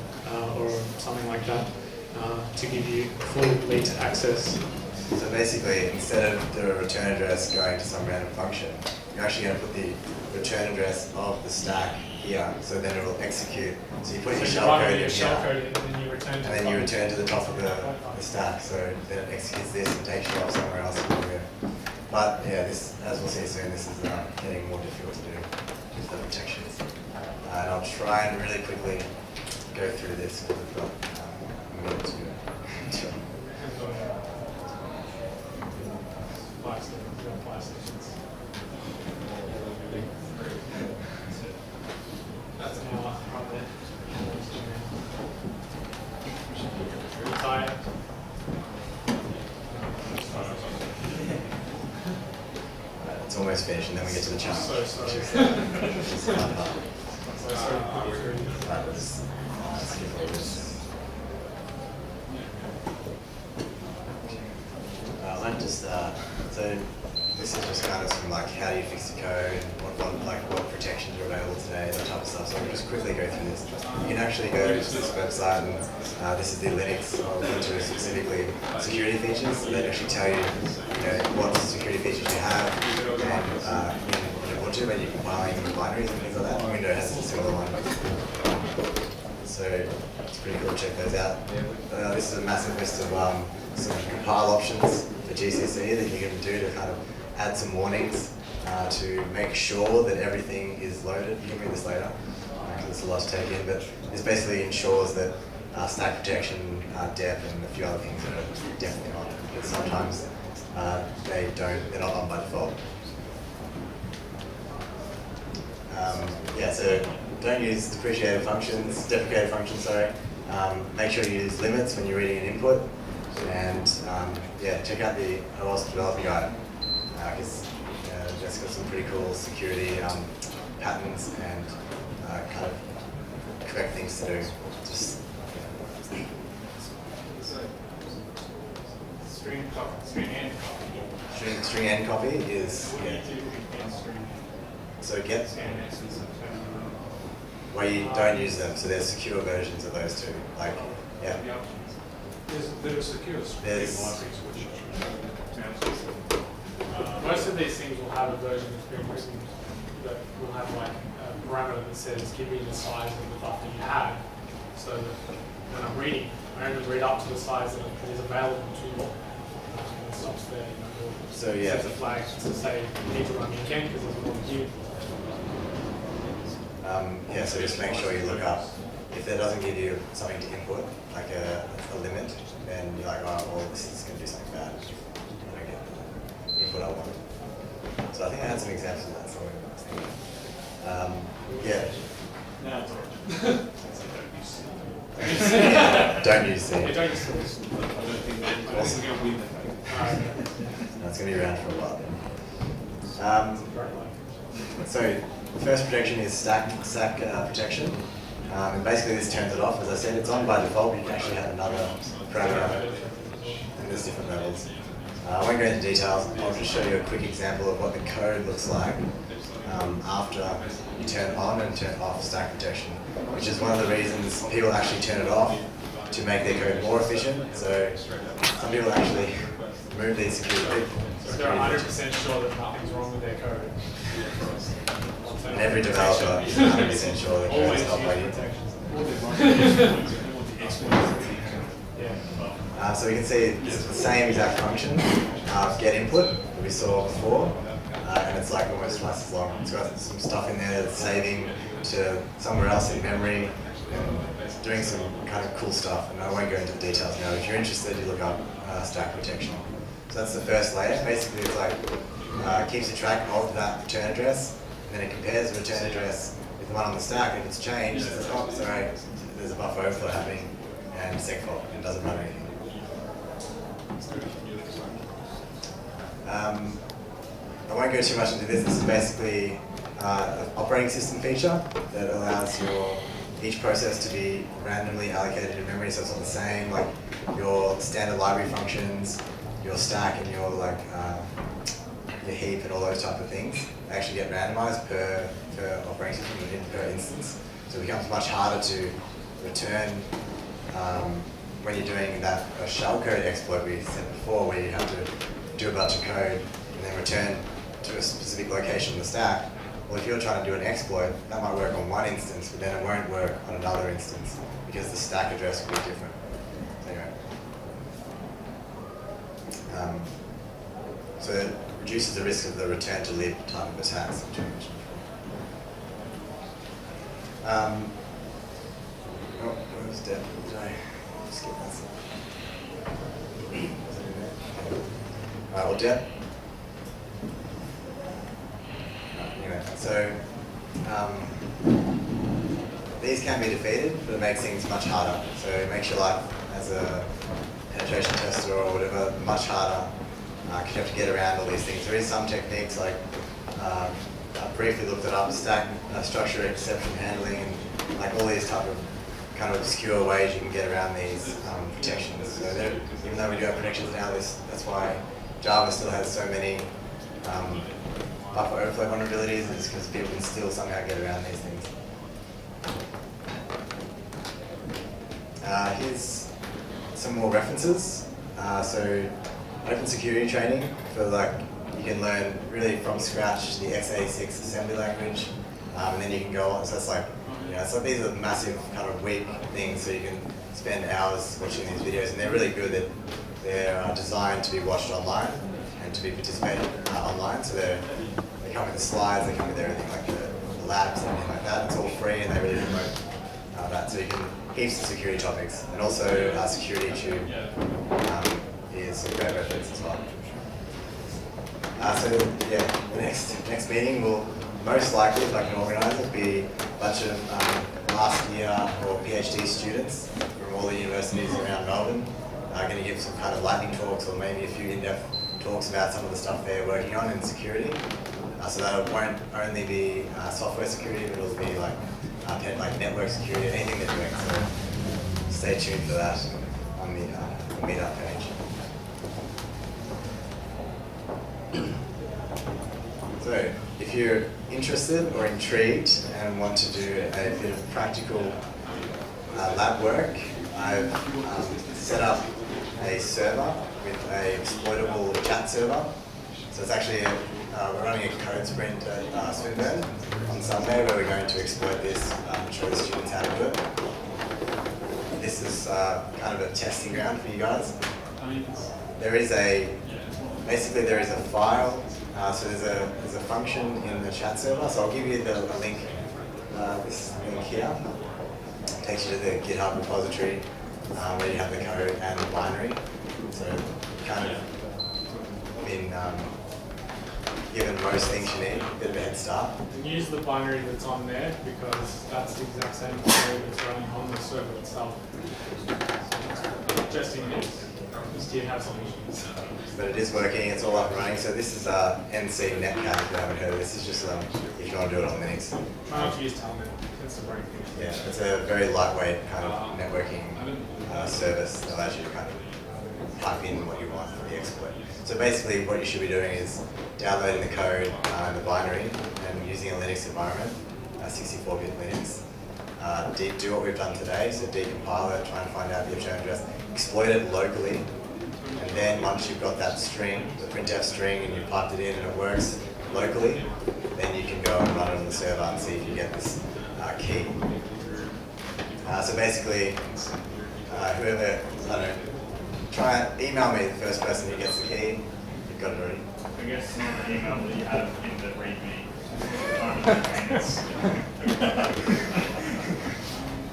something like that to give you full lead access. So basically, instead of the return address going to some random function, you're actually going to put the return address of the stack here, so then it will execute. So you put your shell code in here, and then you return to and then you return to the top of the stack, so then it executes this and takes you off somewhere else. But yeah, this, as we'll see soon, this is getting more difficult to do with the protections. And I'll try and really quickly go through this because I've got a minute to go. Five stations. That's an hour right there. Tired. It's almost finished, and then we get to the challenge. So sorry. Which is the hard part. Right, let's skip all this. I might just so this is just kind of some like how do you fix the code, what protections are available today, that type of stuff. So we'll just quickly go through this. You can actually go to this website, and this is the Linux. I'll go to specifically security features. So they actually tell you, what security features you have, and what to when you're compiling binaries and things like that. Windows has a similar one. So it's pretty cool to check those out. This is a massive list of some compile options for GCC that you can do to kind of add some warnings to make sure that everything is loaded. You can read this later because it's a lot to take in, but this basically ensures that stack protection, depth, and a few other things that are definitely on. But sometimes they're not on by default. So don't use deprecated functions, Make sure you use limits when you're reading an input. And check out the OWASP developer guide because that's got some pretty cool security patterns and kind of correct things to do. Just String end copy. string end copy is so get where you don't use them. So there's secure versions of those two. There's secure There's- libraries which Most of these things will have a version that's been written that will have parameter that says give me the size of the buffer you have, so that when I'm reading, I only read up to the size that is available to me. And it stops there. So yeah, Sets a flag to say you need to run the again because there's more than you. yeah, so just make sure you look up. If that doesn't give you something to input, like a limit, then you're like, oh, well, this is going to do something bad. You don't get the input I want. So I think I had some examples of that somewhere. Yeah. Now it's alright. Yeah, don't use C. Yeah, don't use tools. I don't think we're going to win that. That's going to be around for a while then. So the first protection is stack protection. And basically this turns it off. As I said, it's on by default, but you can actually have another parameter, and there's different levels. I won't go into details. I'll just show you a quick example of what the code looks like after you turn on and turn off stack protection, which is one of the reasons people actually turn it off to make their code more efficient. So some people actually remove these security. So they're 100% sure that nothing's wrong with their code. And every developer is 100% sure the code Always is not use breaking. protections. Yeah. So we can see this is the same exact function, get input, that we saw before, and it's like almost twice as long. It's got some stuff in there that's saving to somewhere else in memory, and doing some kind of cool stuff, and I won't go into the details now. If you're interested, you look up stack protection. So that's the first layer. Basically it's like, keeps a track of that return address, and then it compares the return address with the one on the stack. If it's changed, it says, oh, sorry, there's a buffer overflow happening, and segfault, and it doesn't run anything. I won't go too much into this. This is basically an operating system feature that allows each process to be randomly allocated in memory, so it's not the same. Like your standard library functions, your stack, and your your heap, and all those type of things actually get randomized per operating system and per instance. So it becomes much harder to return when you're doing that shellcode exploit we said before, where you have to do a bunch of code and then return to a specific location in the stack. Well, if you're trying to do an exploit, that might work on one instance, but then it won't work on another instance because the stack address will be different. Anyway, so it reduces the risk of the return to lib type of attacks, which I mentioned before. Oh, where was Deb? Did I skip that slide? Was it in there? Okay. Alright, well, Deb. Anyway, so these can be defeated, but it makes things much harder. So it makes your life as a penetration tester or whatever much harder. Because you have to get around all these things. There is some techniques like I briefly looked it up, stack structure exception handling, and like all these type of kind of obscure ways you can get around these protections. So even though we do have protections now, that's why Java still has so many buffer overflow vulnerabilities, is because people can still somehow get around these things. Here's some more references. So open security training for you can learn really from scratch the x86 assembly language, and then you can go on. So that's so these are massive kind of weak things, so you can spend hours watching these videos, and they're really good. That they're designed to be watched online and to be participated online. So they come with the slides, they come with everything like the labs and everything like that. It's all free, and they really promote that. So you can heaps of security topics, and also Security Tube is a great reference as well. So yeah, the next meeting will most likely, if I can organise it, be a bunch of last year or PhD students from all the universities around Melbourne. Going to give some kind of lightning talks or maybe a few in-depth talks about some of the stuff they're working on in security. So that it won't only be software security, but it'll be like network security, anything they're doing. So stay tuned for that on the meetup page. So if you're interested or intrigued and want to do a bit of practical lab work, I've set up a server with an exploitable chat server. So So it's actually, we're running a code sprint at Swinburne on Sunday where we're going to exploit this and show the students how to do it. This is kind of a testing ground for you guys. There is basically there is a file, so there's a function in the chat server, so I'll give you the link, this link here. It takes you to the GitHub repository where you have the code and the binary. So kind of been given most things you need, a bit of a head start. And use the binary that's on there because that's the exact same binary that's running on the server itself. Just in case you have some issues. But it is working, it's all up and running. So this is NC Netcat, if you haven't heard of this. It's just if you want to do it on Linux. Try not to use Telnet, it's a break. Yeah, it's a very lightweight kind of networking service that allows you to kind of type in what you want for the exploit. So basically what you should be doing is downloading the code and the binary and using a Linux environment, 64-bit Linux. Do what we've done today, so decompile it, try and find out the return address, exploit it locally, and then once you've got that string, the printf string, and you've piped it in and it works locally, then you can go and run it on the server and see if you get this key. So basically, whoever, I don't know, try and email me the first person who gets the key. You've got it already. I guess not the email that you have in the README.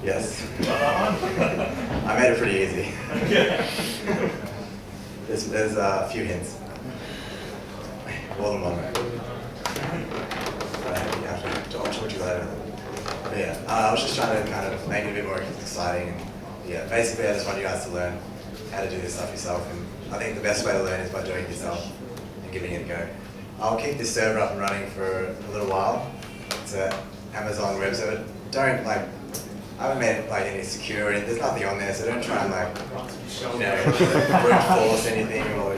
Yes. I made it pretty easy. There's a few hints. More than one. I'll talk to you later. But yeah, I was just trying to kind of make it a bit more exciting. And yeah, basically I just want you guys to learn how to do this stuff yourself. And I think the best way to learn is by doing it yourself and giving it a go. I'll keep this server up and running for a little while. It's an Amazon web server. Don't I haven't made it any security. There's nothing on there, so don't try and brute force anything or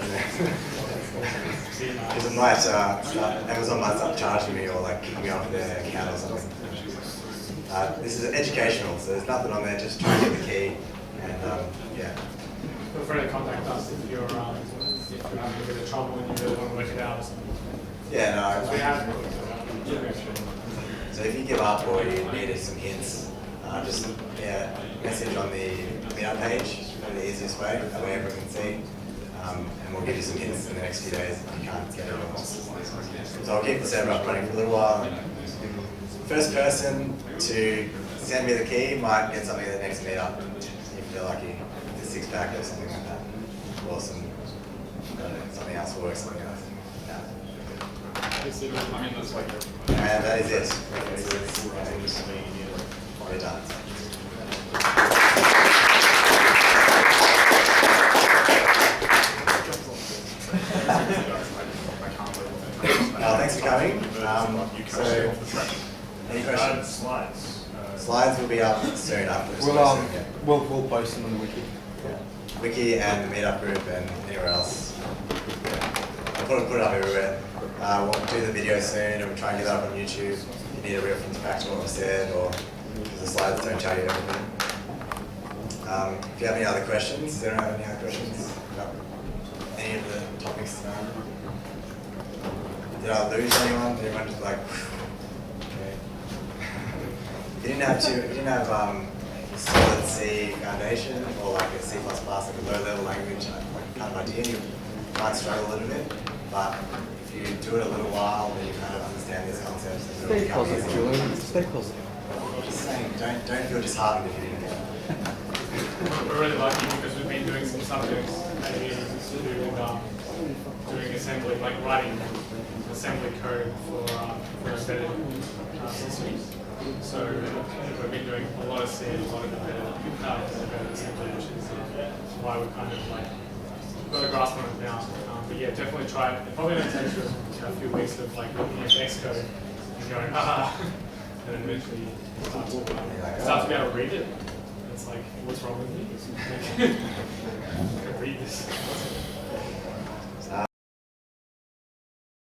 because it might Amazon might start charging me or kicking me off their account or something. This is educational, so there's nothing on there. Just try and get the key, and yeah. Feel free to contact us if you're having a bit of trouble and you really want to work it out or something. Yeah, no. We have. So if you give up or you need some hints, just message on the meetup page, probably the easiest way, that way everyone can see. And we'll give you some hints in the next few days if you can't get it all. So I'll keep the server up running for a little while. First person to send me the key might get something at the next meetup if they're lucky. A six-pack or something like that. Or some, I don't know, something else will work, something else. Yeah. I mean, that's like And that is it. We're done. Thanks for coming. So, any questions? Slides. Slides will be up soon after this. We'll post them on the wiki. Yeah. Wiki and the meetup group and anywhere else. Yeah. I'll put it up everywhere. We'll do the video soon and we'll try and get that up on YouTube. If you need a reference back to what was said or the slides don't tell you everything. If you have any other questions, does anyone have any other questions about any of the topics tonight? Did I lose anyone? Did everyone just okay. You didn't have solid C foundation or a C++, like a low level language kind of idea, you might struggle a little bit, but if you do it a little while, then you kind of understand these concepts. And Stay positive, Julian. Stay positive. I'm just saying, don't feel disheartened if you didn't get it. We're really lucky because we've been doing some subjects at uni to do with doing assembly, writing assembly code for embedded systems. So we've been doing a lot of C and a lot of embedded assembly, which is why we're kind of got a grasp on it now. But yeah, definitely try it. It probably only takes you a few weeks of looking at Xcode and going, and then eventually you start to be able to read it. It's what's wrong with me? I can read this.